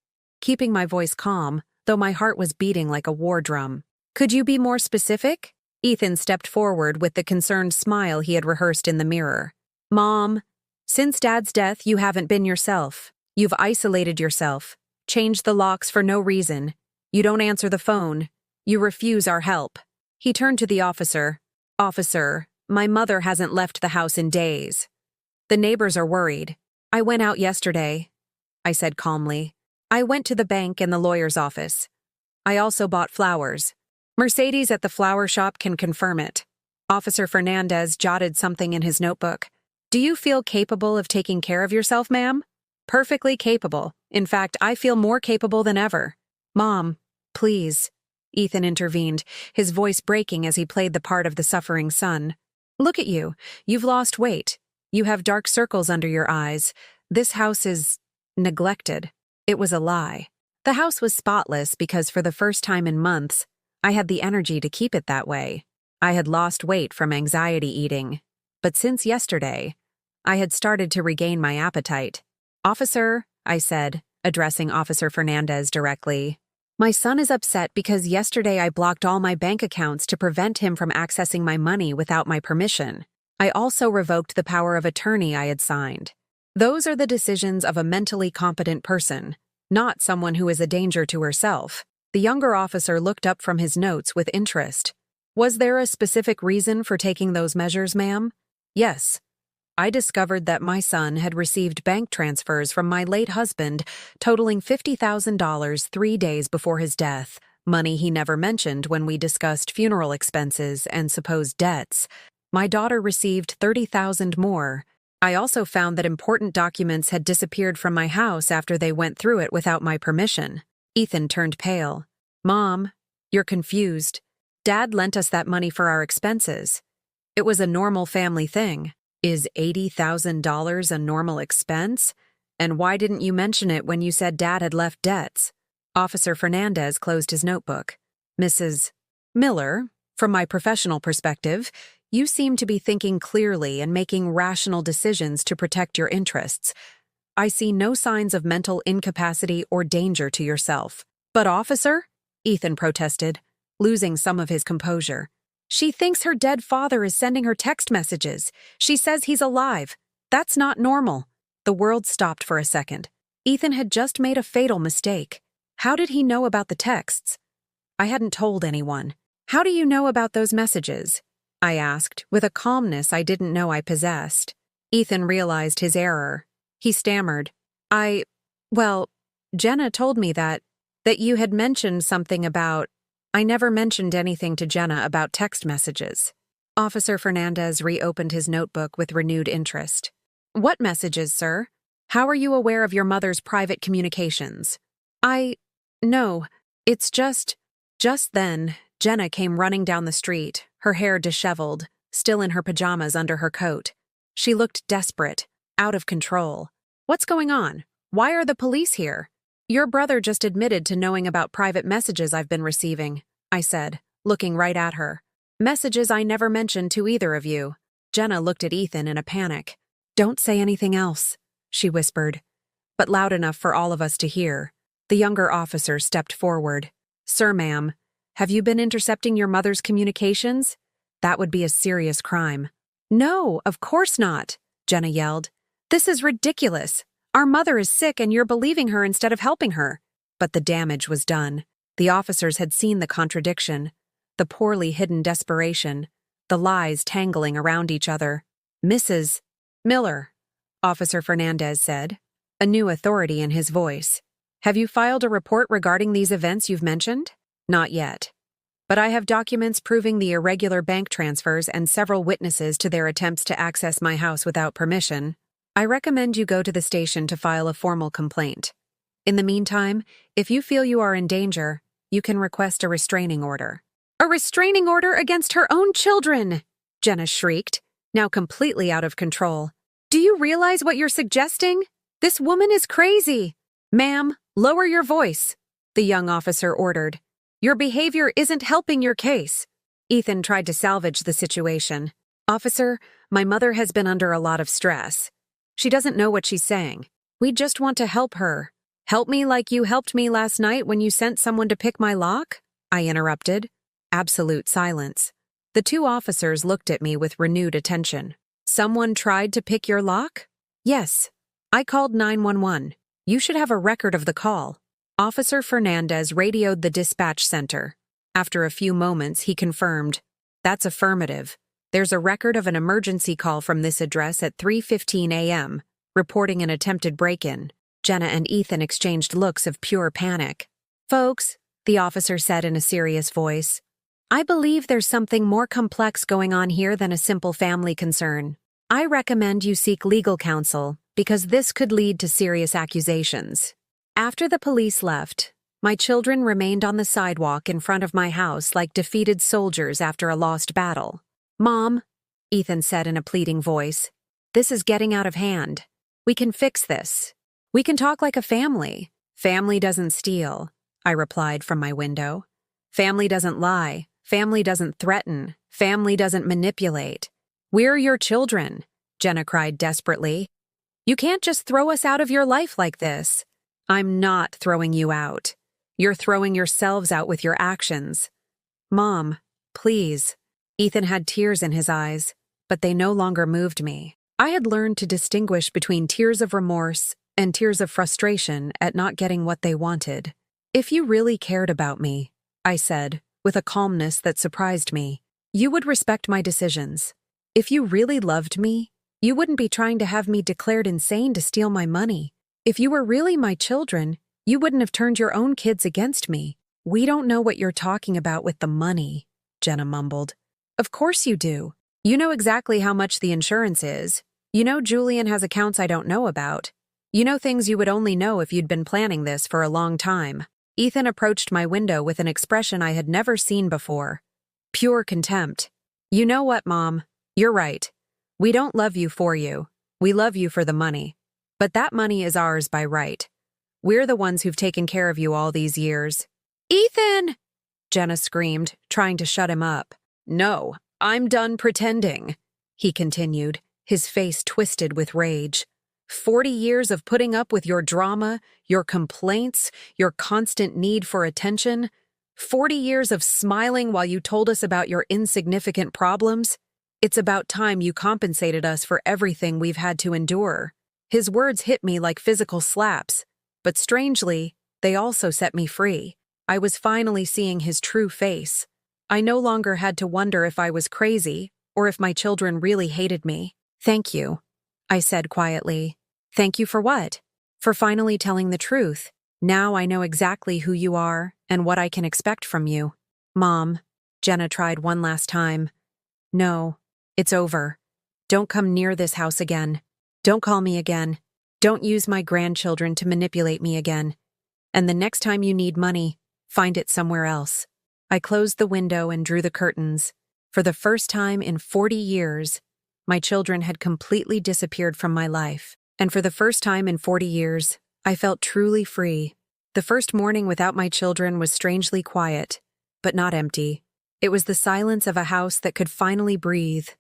keeping my voice calm, though my heart was beating like a war drum. "Could you be more specific?" Ethan stepped forward with the concerned smile he had rehearsed in the mirror. "Mom, since Dad's death, you haven't been yourself. You've isolated yourself, changed the locks for no reason. You don't answer the phone. You refuse our help." He turned to the officer. Officer, my mother hasn't left the house in days. The neighbors are worried. I went out yesterday, I said calmly. I went to the bank and the lawyer's office. I also bought flowers. Mercedes at the flower shop can confirm it. Officer Fernandez jotted something in his notebook. Do you feel capable of taking care of yourself, ma'am? Perfectly capable. In fact, I feel more capable than ever. Mom, please. Ethan intervened, his voice breaking as he played the part of the suffering son. Look at you. You've lost weight. You have dark circles under your eyes. This house is neglected. It was a lie. The house was spotless because for the first time in months, I had the energy to keep it that way. I had lost weight from anxiety eating. But since yesterday, I had started to regain my appetite. Officer, I said, addressing Officer Fernandez directly. My son is upset because yesterday I blocked all my bank accounts to prevent him from accessing my money without my permission. I also revoked the power of attorney I had signed. Those are the decisions of a mentally competent person, not someone who is a danger to herself. The younger officer looked up from his notes with interest. Was there a specific reason for taking those measures, ma'am? Yes. I discovered that my son had received bank transfers from my late husband totaling $50,000 3 days before his death, money he never mentioned when we discussed funeral expenses and supposed debts. My daughter received $30,000 more. I also found that important documents had disappeared from my house after they went through it without my permission. Ethan turned pale. Mom, you're confused. Dad lent us that money for our expenses. It was a normal family thing. Is $80,000 a normal expense? And why didn't you mention it when you said Dad had left debts? Officer Fernandez closed his notebook. Mrs. Miller, from my professional perspective, you seem to be thinking clearly and making rational decisions to protect your interests. I see no signs of mental incapacity or danger to yourself. But officer, Ethan protested, losing some of his composure. She thinks her dead father is sending her text messages. She says he's alive. That's not normal. The world stopped for a second. Ethan had just made a fatal mistake. How did he know about the texts? I hadn't told anyone. How do you know about those messages? I asked, with a calmness I didn't know I possessed. Ethan realized his error. He stammered. Well, Jenna told me that you had mentioned something about... I never mentioned anything to Jenna about text messages. Officer Fernandez reopened his notebook with renewed interest. What messages, sir? How are you aware of your mother's private communications? No, it's just... Just then, Jenna came running down the street, her hair disheveled, still in her pajamas under her coat. She looked desperate, out of control. What's going on? Why are the police here? Your brother just admitted to knowing about private messages I've been receiving, I said, looking right at her. Messages I never mentioned to either of you. Jenna looked at Ethan in a panic. Don't say anything else, she whispered, but loud enough for all of us to hear. The younger officer stepped forward. Sir, ma'am, have you been intercepting your mother's communications? That would be a serious crime. No, of course not, Jenna yelled. This is ridiculous. Our mother is sick and you're believing her instead of helping her. But the damage was done. The officers had seen the contradiction, the poorly hidden desperation, the lies tangling around each other. Mrs. Miller, Officer Fernandez said, a new authority in his voice. Have you filed a report regarding these events you've mentioned? Not yet. But I have documents proving the irregular bank transfers and several witnesses to their attempts to access my house without permission. I recommend you go to the station to file a formal complaint. In the meantime, if you feel you are in danger, you can request a restraining order. A restraining order against her own children! Jenna shrieked, now completely out of control. Do you realize what you're suggesting? This woman is crazy. Ma'am, lower your voice, the young officer ordered. Your behavior isn't helping your case. Ethan tried to salvage the situation. Officer, my mother has been under a lot of stress. She doesn't know what she's saying. We just want to help her. Help me like you helped me last night when you sent someone to pick my lock? I interrupted. Absolute silence. The two officers looked at me with renewed attention. Someone tried to pick your lock? Yes. I called 911. You should have a record of the call. Officer Fernandez radioed the dispatch center. After a few moments, he confirmed, That's affirmative. There's a record of an emergency call from this address at 3:15 a.m., reporting an attempted break-in. Jenna and Ethan exchanged looks of pure panic. Folks, the officer said in a serious voice, I believe there's something more complex going on here than a simple family concern. I recommend you seek legal counsel because this could lead to serious accusations. After the police left, my children remained on the sidewalk in front of my house like defeated soldiers after a lost battle. Mom, Ethan said in a pleading voice, this is getting out of hand. We can fix this. We can talk like a family. Family doesn't steal, I replied from my window. Family doesn't lie. Family doesn't threaten. Family doesn't manipulate. We're your children, Jenna cried desperately. You can't just throw us out of your life like this. I'm not throwing you out. You're throwing yourselves out with your actions. Mom, please. Ethan had tears in his eyes, but they no longer moved me. I had learned to distinguish between tears of remorse and tears of frustration at not getting what they wanted. If you really cared about me, I said, with a calmness that surprised me, you would respect my decisions. If you really loved me, you wouldn't be trying to have me declared insane to steal my money. If you were really my children, you wouldn't have turned your own kids against me. We don't know what you're talking about with the money, Jenna mumbled. Of course you do. You know exactly how much the insurance is. You know Julian has accounts I don't know about. You know things you would only know if you'd been planning this for a long time. Ethan approached my window with an expression I had never seen before. Pure contempt. You know what, Mom? You're right. We don't love you for you. We love you for the money. But that money is ours by right. We're the ones who've taken care of you all these years. Ethan! Jenna screamed, trying to shut him up. No, I'm done pretending, he continued, his face twisted with rage. 40 years of putting up with your drama, your complaints, your constant need for attention. 40 years of smiling while you told us about your insignificant problems. It's about time you compensated us for everything we've had to endure. His words hit me like physical slaps, but strangely, they also set me free. I was finally seeing his true face. I no longer had to wonder if I was crazy or if my children really hated me. Thank you, I said quietly. Thank you for what? For finally telling the truth. Now I know exactly who you are and what I can expect from you. Mom, Jenna tried one last time. No, it's over. Don't come near this house again. Don't call me again. Don't use my grandchildren to manipulate me again. And the next time you need money, find it somewhere else. I closed the window and drew the curtains. For the first time in 40 years, my children had completely disappeared from my life. And for the first time in 40 years, I felt truly free. The first morning without my children was strangely quiet, but not empty. It was the silence of a house that could finally breathe,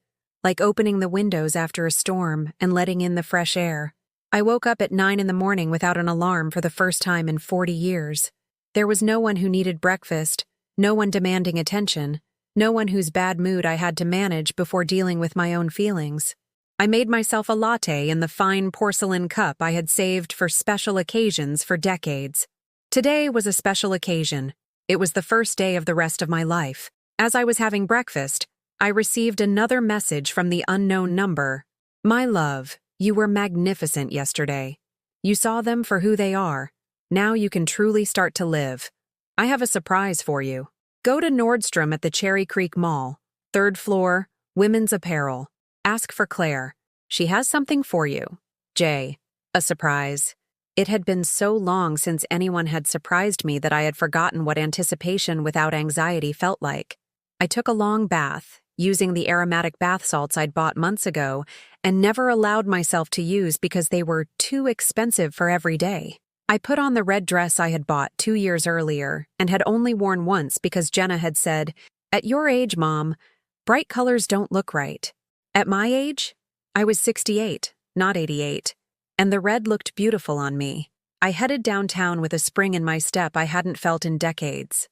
like opening the windows after a storm and letting in the fresh air. I woke up at 9 in the morning without an alarm for the first time in 40 years. There was no one who needed breakfast, no one demanding attention, no one whose bad mood I had to manage before dealing with my own feelings. I made myself a latte in the fine porcelain cup I had saved for special occasions for decades. Today was a special occasion. It was the first day of the rest of my life. As I was having breakfast, I received another message from the unknown number. My love, you were magnificent yesterday. You saw them for who they are. Now you can truly start to live. I have a surprise for you. Go to Nordstrom at the Cherry Creek Mall, 3rd floor, women's apparel. Ask for Claire. She has something for you. Jay. A surprise. It had been so long since anyone had surprised me that I had forgotten what anticipation without anxiety felt like. I took a long bath, using the aromatic bath salts I'd bought months ago, and never allowed myself to use because they were too expensive for every day. I put on the red dress I had bought 2 years earlier and had only worn once because Jenna had said, "At your age, Mom, bright colors don't look right." At my age, I was 68, not 88, and the red looked beautiful on me. I headed downtown with a spring in my step I hadn't felt in decades.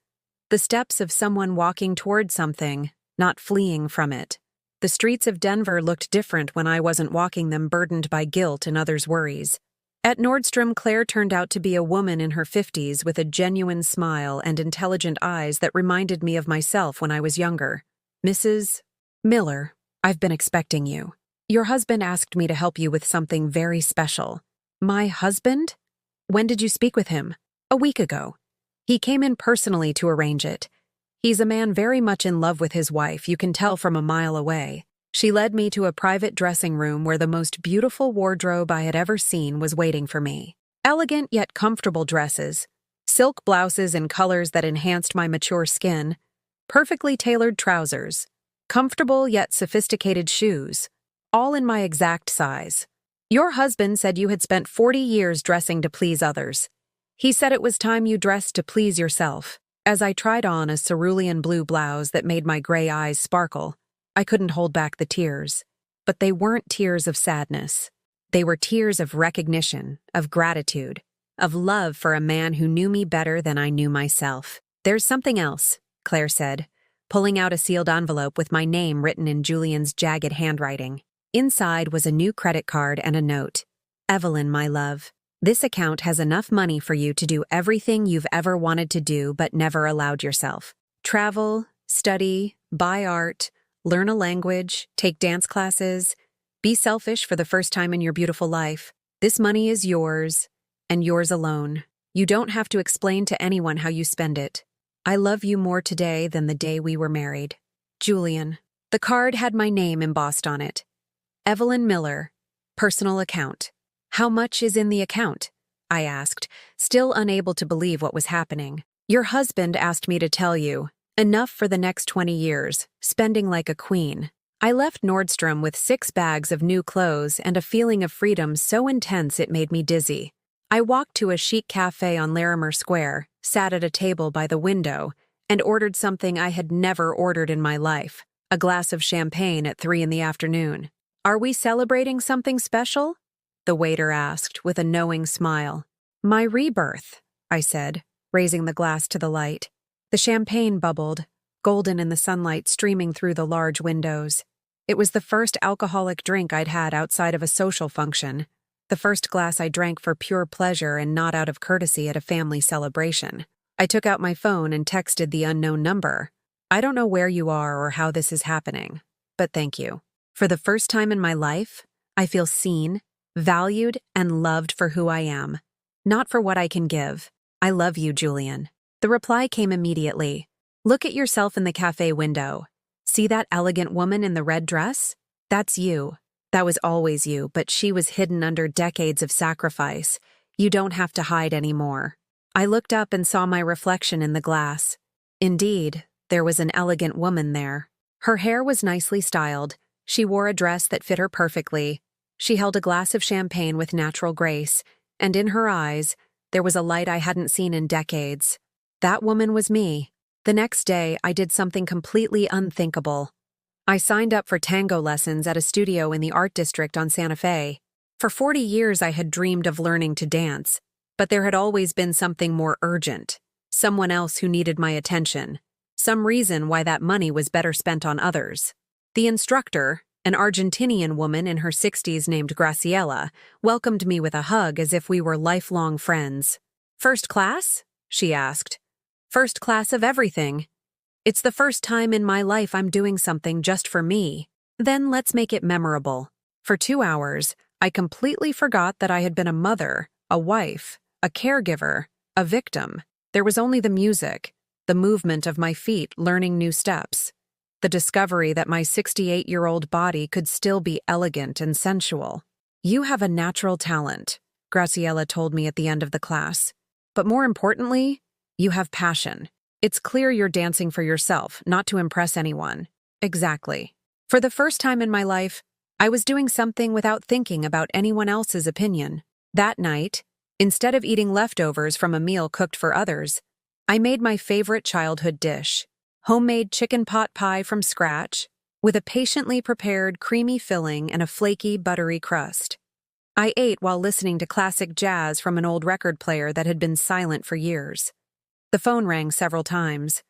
The steps of someone walking toward something, not fleeing from it. The streets of Denver looked different when I wasn't walking them burdened by guilt and others' worries. At Nordstrom, Claire turned out to be a woman in her 50s with a genuine smile and intelligent eyes that reminded me of myself when I was younger. Mrs. Miller, I've been expecting you. Your husband asked me to help you with something very special. My husband? When did you speak with him? A week ago. He came in personally to arrange it. He's a man very much in love with his wife, you can tell from a mile away. She led me to a private dressing room where the most beautiful wardrobe I had ever seen was waiting for me. Elegant yet comfortable dresses, silk blouses in colors that enhanced my mature skin, perfectly tailored trousers, comfortable yet sophisticated shoes, all in my exact size. Your husband said you had spent 40 years dressing to please others. He said it was time you dressed to please yourself. As I tried on a cerulean blue blouse that made my gray eyes sparkle, I couldn't hold back the tears. But they weren't tears of sadness. They were tears of recognition, of gratitude, of love for a man who knew me better than I knew myself. There's something else, Claire said, pulling out a sealed envelope with my name written in Julian's jagged handwriting. Inside was a new credit card and a note. Evelyn, my love, this account has enough money for you to do everything you've ever wanted to do but never allowed yourself. Travel, study, buy art, learn a language, take dance classes, be selfish for the first time in your beautiful life. This money is yours, and yours alone. You don't have to explain to anyone how you spend it. I love you more today than the day we were married. Julian. The card had my name embossed on it. Evelyn Miller, personal account. How much is in the account? I asked, still unable to believe what was happening. Your husband asked me to tell you. Enough for the next 20 years, spending like a queen. I left Nordstrom with 6 bags of new clothes and a feeling of freedom so intense it made me dizzy. I walked to a chic cafe on Larimer Square, sat at a table by the window, and ordered something I had never ordered in my life, a glass of champagne at 3 in the afternoon. Are we celebrating something special? The waiter asked with a knowing smile. My rebirth, I said, raising the glass to the light. The champagne bubbled, golden in the sunlight streaming through the large windows. It was the first alcoholic drink I'd had outside of a social function, the first glass I drank for pure pleasure and not out of courtesy at a family celebration. I took out my phone and texted the unknown number. I don't know where you are or how this is happening, but thank you. For the first time in my life, I feel seen, valued, and loved for who I am, not for what I can give. I love you, Julian. The reply came immediately. Look at yourself in the cafe window. See that elegant woman in the red dress? That's you. That was always you, but she was hidden under decades of sacrifice. You don't have to hide anymore. I looked up and saw my reflection in the glass. Indeed, there was an elegant woman there. Her hair was nicely styled. She wore a dress that fit her perfectly. She held a glass of champagne with natural grace, and in her eyes, there was a light I hadn't seen in decades. That woman was me. The next day, I did something completely unthinkable. I signed up for tango lessons at a studio in the art district on Santa Fe. For 40 years, I had dreamed of learning to dance, but there had always been something more urgent, someone else who needed my attention, some reason why that money was better spent on others. The instructor, an Argentinian woman in her 60s named Graciela, welcomed me with a hug as if we were lifelong friends. First class? She asked. First class of everything. It's the first time in my life I'm doing something just for me. Then let's make it memorable. For 2 hours, I completely forgot that I had been a mother, a wife, a caregiver, a victim. There was only the music, the movement of my feet learning new steps, the discovery that my 68-year-old body could still be elegant and sensual. You have a natural talent, Graciela told me at the end of the class. But more importantly, you have passion. It's clear you're dancing for yourself, not to impress anyone. Exactly. For the first time in my life, I was doing something without thinking about anyone else's opinion. That night, instead of eating leftovers from a meal cooked for others, I made my favorite childhood dish, homemade chicken pot pie from scratch, with a patiently prepared creamy filling and a flaky, buttery crust. I ate while listening to classic jazz from an old record player that had been silent for years. The phone rang several times.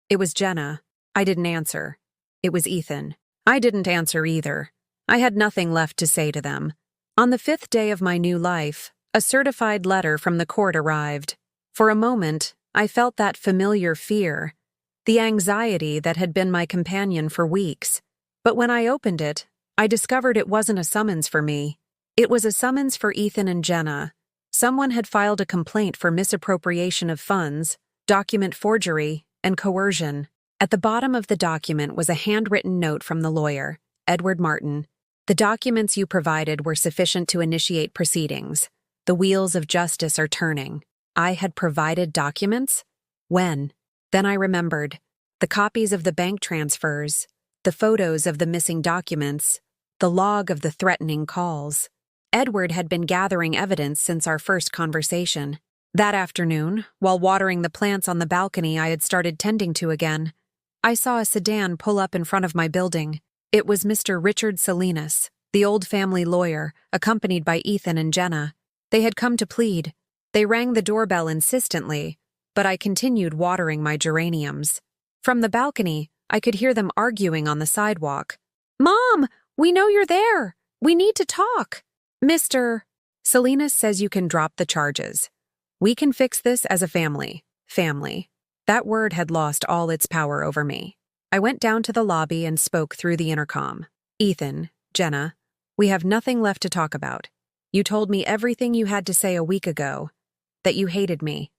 It was Jenna. I didn't answer. It was Ethan. I didn't answer either. I had nothing left to say to them. On the 5th day of my new life, a certified letter from the court arrived. For a moment, I felt that familiar fear, the anxiety that had been my companion for weeks. But when I opened it, I discovered it wasn't a summons for me. It was a summons for Ethan and Jenna. Someone had filed a complaint for misappropriation of funds, document forgery, and coercion. At the bottom of the document was a handwritten note from the lawyer, Edward Martin. The documents you provided were sufficient to initiate proceedings. The wheels of justice are turning. I had provided documents? When? Then I remembered. The copies of the bank transfers, the photos of the missing documents, the log of the threatening calls. Edward had been gathering evidence since our first conversation. That afternoon, while watering the plants on the balcony I had started tending to again, I saw a sedan pull up in front of my building. It was Mr. Richard Salinas, the old family lawyer, accompanied by Ethan and Jenna. They had come to plead. They rang the doorbell insistently, but I continued watering my geraniums. From the balcony, I could hear them arguing on the sidewalk. "Mom, we know you're there. We need to talk." "Mr. Salinas says you can drop the charges. We can fix this as a family." Family. That word had lost all its power over me. I went down to the lobby and spoke through the intercom. "Ethan, Jenna, we have nothing left to talk about. You told me everything you had to say a week ago. That you hated me.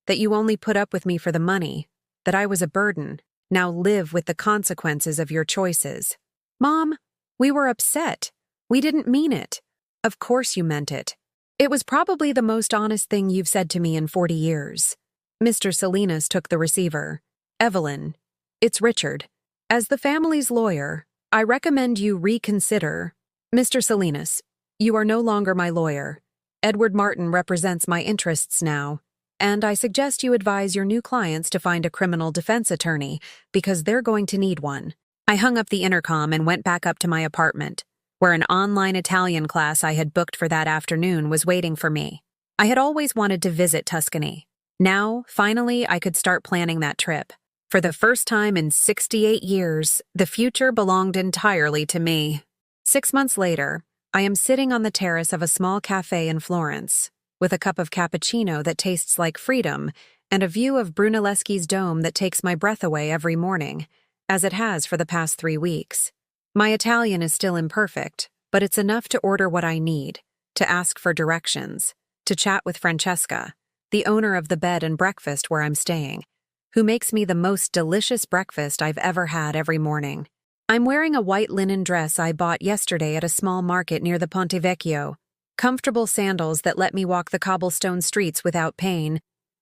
That you only put up with me for the money. That I was a burden. Now live with the consequences of your choices." "Mom, we were upset. We didn't mean it." "Of course you meant it. It was probably the most honest thing you've said to me in 40 years. Mr. Salinas took the receiver. "Evelyn, it's Richard. As the family's lawyer, I recommend you reconsider. Mr. Salinas, you are no longer my lawyer. Edward Martin represents my interests now, and I suggest you advise your new clients to find a criminal defense attorney because they're going to need one." I hung up the intercom and went back up to my apartment, where an online Italian class I had booked for that afternoon was waiting for me. I had always wanted to visit Tuscany. Now, finally, I could start planning that trip. For the first time in 68 years, the future belonged entirely to me. 6 months later, I am sitting on the terrace of a small cafe in Florence, with a cup of cappuccino that tastes like freedom and a view of Brunelleschi's dome that takes my breath away every morning, as it has for the past 3 weeks. My Italian is still imperfect, but it's enough to order what I need, to ask for directions, to chat with Francesca, the owner of the bed and breakfast where I'm staying, who makes me the most delicious breakfast I've ever had every morning. I'm wearing a white linen dress I bought yesterday at a small market near the Ponte Vecchio, comfortable sandals that let me walk the cobblestone streets without pain,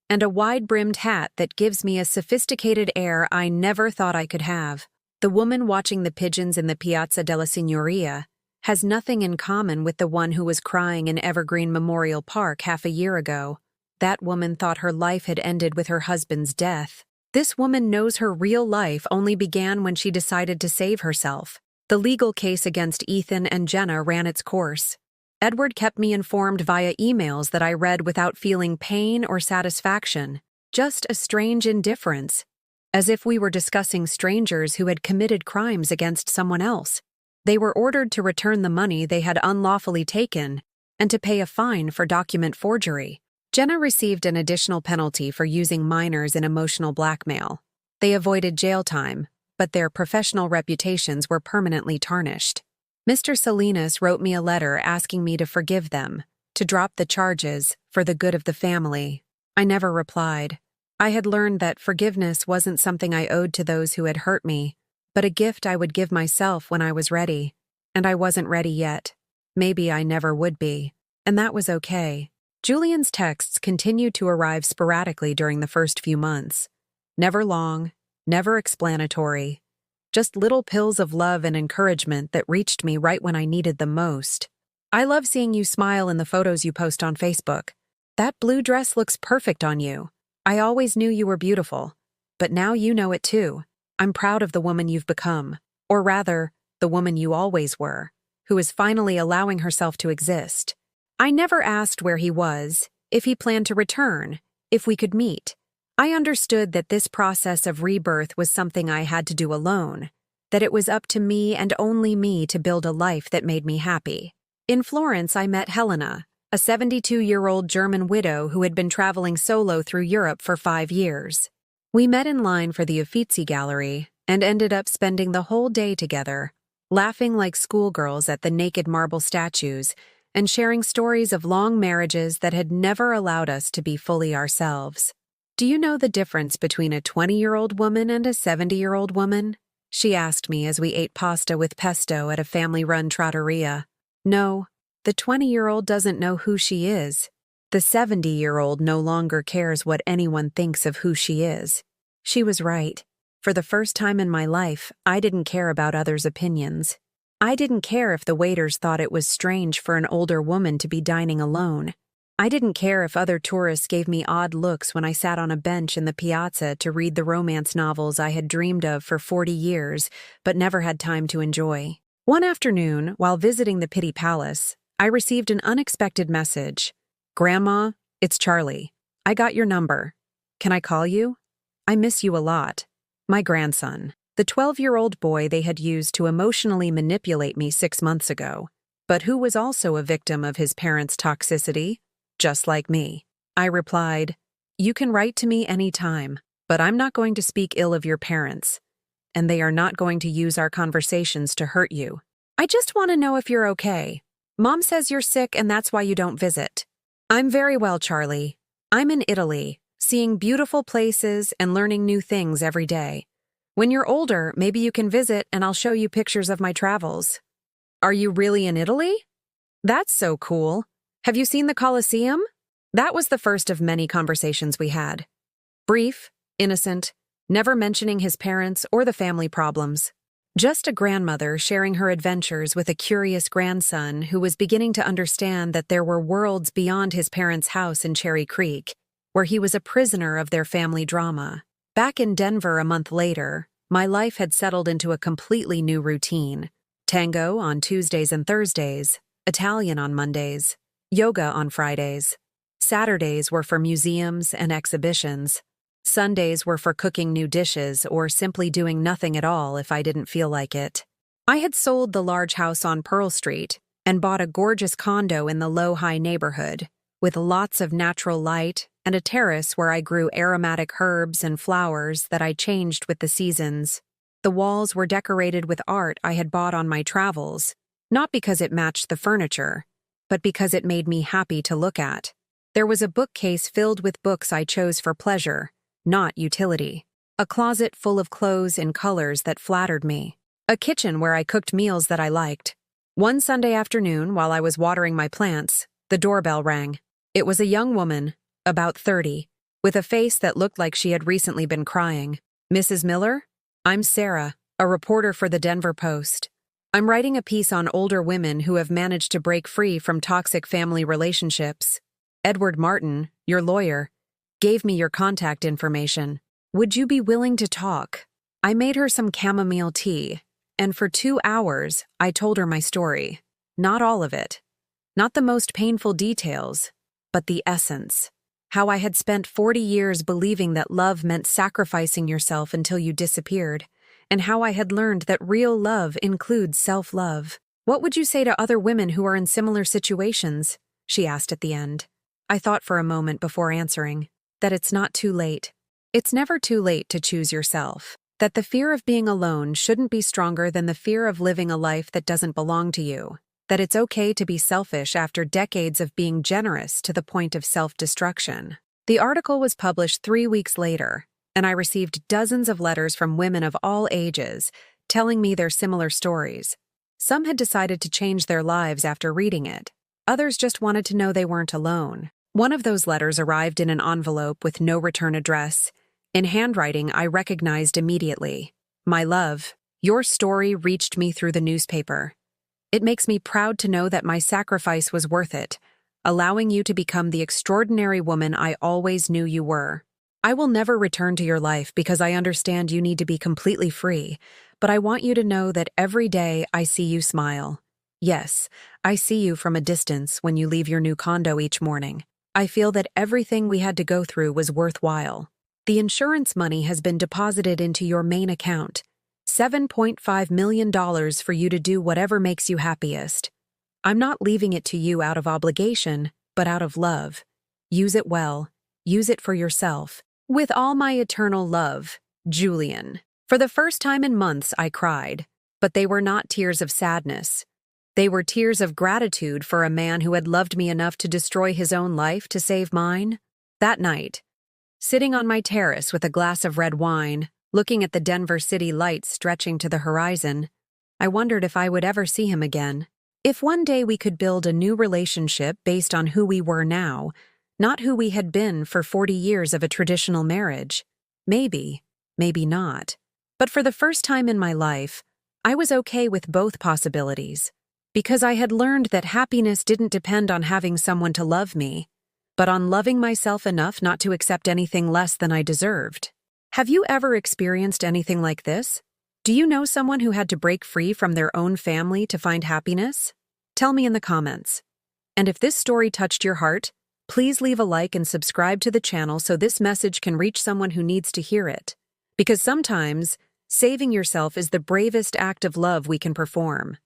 and a wide-brimmed hat that gives me a sophisticated air I never thought I could have. The woman watching the pigeons in the Piazza della Signoria has nothing in common with the one who was crying in Evergreen Memorial Park half a year ago. That woman thought her life had ended with her husband's death. This woman knows her real life only began when she decided to save herself. The legal case against Ethan and Jenna ran its course. Edward kept me informed via emails that I read without feeling pain or satisfaction, just a strange indifference, as if we were discussing strangers who had committed crimes against someone else. They were ordered to return the money they had unlawfully taken and to pay a fine for document forgery. Jenna received an additional penalty for using minors in emotional blackmail. They avoided jail time, but their professional reputations were permanently tarnished. Mr. Salinas wrote me a letter asking me to forgive them, to drop the charges for the good of the family. I never replied. I had learned that forgiveness wasn't something I owed to those who had hurt me, but a gift I would give myself when I was ready. And I wasn't ready yet. Maybe I never would be. And that was okay. Julian's texts continued to arrive sporadically during the first few months. Never long, never explanatory. Just little pills of love and encouragement that reached me right when I needed them most. "I love seeing you smile in the photos you post on Facebook. That blue dress looks perfect on you. I always knew you were beautiful, but now you know it too. I'm proud of the woman you've become, or rather, the woman you always were, who is finally allowing herself to exist." I never asked where he was, if he planned to return, if we could meet. I understood that this process of rebirth was something I had to do alone, that it was up to me and only me to build a life that made me happy. In Florence, I met Helena, a 72-year-old German widow who had been traveling solo through Europe for 5 years. We met in line for the Uffizi Gallery and ended up spending the whole day together, laughing like schoolgirls at the naked marble statues, and sharing stories of long marriages that had never allowed us to be fully ourselves. "Do you know the difference between a 20-year-old woman and a 70-year-old woman?" she asked me as we ate pasta with pesto at a family-run trattoria. "No, the 20-year-old doesn't know who she is. The 70-year-old no longer cares what anyone thinks of who she is." She was right. For the first time in my life, I didn't care about others' opinions. I didn't care if the waiters thought it was strange for an older woman to be dining alone. I didn't care if other tourists gave me odd looks when I sat on a bench in the piazza to read the romance novels I had dreamed of for 40 years but never had time to enjoy. One afternoon, while visiting the Pitti Palace, I received an unexpected message. "Grandma, it's Charlie. I got your number. Can I call you? I miss you a lot." My grandson, the 12-year-old boy they had used to emotionally manipulate me 6 months ago, but who was also a victim of his parents' toxicity, just like me. I replied, "You can write to me any time, but I'm not going to speak ill of your parents, and they are not going to use our conversations to hurt you. I just want to know if you're okay. Mom says you're sick and that's why you don't visit." "I'm very well, Charlie. I'm in Italy, seeing beautiful places and learning new things every day. When you're older, maybe you can visit and I'll show you pictures of my travels." "Are you really in Italy? That's so cool. Have you seen the Colosseum?" That was the first of many conversations we had. Brief, innocent, never mentioning his parents or the family problems. Just a grandmother sharing her adventures with a curious grandson who was beginning to understand that there were worlds beyond his parents' house in Cherry Creek, where he was a prisoner of their family drama. Back in Denver a month later, my life had settled into a completely new routine. Tango on Tuesdays and Thursdays, Italian on Mondays, yoga on Fridays. Saturdays were for museums and exhibitions. Sundays were for cooking new dishes or simply doing nothing at all if I didn't feel like it. I had sold the large house on Pearl Street and bought a gorgeous condo in the low-high neighborhood, with lots of natural light and a terrace where I grew aromatic herbs and flowers that I changed with the seasons. The walls were decorated with art I had bought on my travels, not because it matched the furniture, but because it made me happy to look at. There was a bookcase filled with books I chose for pleasure, not utility. A closet full of clothes in colors that flattered me. A kitchen where I cooked meals that I liked. One Sunday afternoon, while I was watering my plants, the doorbell rang. It was a young woman, about 30, with a face that looked like she had recently been crying. "Mrs. Miller? I'm Sarah, a reporter for the Denver Post. I'm writing a piece on older women who have managed to break free from toxic family relationships. Edward Martin, your lawyer, gave me your contact information. Would you be willing to talk?" I made her some chamomile tea, and for 2 hours, I told her my story. Not all of it. Not the most painful details, but the essence. How I had spent 40 years believing that love meant sacrificing yourself until you disappeared, and how I had learned that real love includes self-love. "What would you say to other women who are in similar situations?" she asked at the end. I thought for a moment before answering. That it's not too late. It's never too late to choose yourself. That the fear of being alone shouldn't be stronger than the fear of living a life that doesn't belong to you. That it's okay to be selfish after decades of being generous to the point of self-destruction. The article was published 3 weeks later, and I received dozens of letters from women of all ages telling me their similar stories. Some had decided to change their lives after reading it. Others just wanted to know they weren't alone. One of those letters arrived in an envelope with no return address. In handwriting I recognized immediately. "My love, your story reached me through the newspaper. It makes me proud to know that my sacrifice was worth it, allowing you to become the extraordinary woman I always knew you were. I will never return to your life because I understand you need to be completely free, but I want you to know that every day I see you smile. Yes, I see you from a distance when you leave your new condo each morning. I feel that everything we had to go through was worthwhile. The insurance money has been deposited into your main account. $7.5 million for you to do whatever makes you happiest. I'm not leaving it to you out of obligation, but out of love. Use it well. Use it for yourself. With all my eternal love, Julian." For the first time in months, I cried. But they were not tears of sadness. They were tears of gratitude for a man who had loved me enough to destroy his own life to save mine. That night, sitting on my terrace with a glass of red wine, looking at the Denver city lights stretching to the horizon, I wondered if I would ever see him again. If one day we could build a new relationship based on who we were now, not who we had been for 40 years of a traditional marriage. Maybe, maybe not. But for the first time in my life, I was okay with both possibilities, because I had learned that happiness didn't depend on having someone to love me, but on loving myself enough not to accept anything less than I deserved. Have you ever experienced anything like this? Do you know someone who had to break free from their own family to find happiness? Tell me in the comments. And if this story touched your heart, please leave a like and subscribe to the channel so this message can reach someone who needs to hear it. Because sometimes, saving yourself is the bravest act of love we can perform.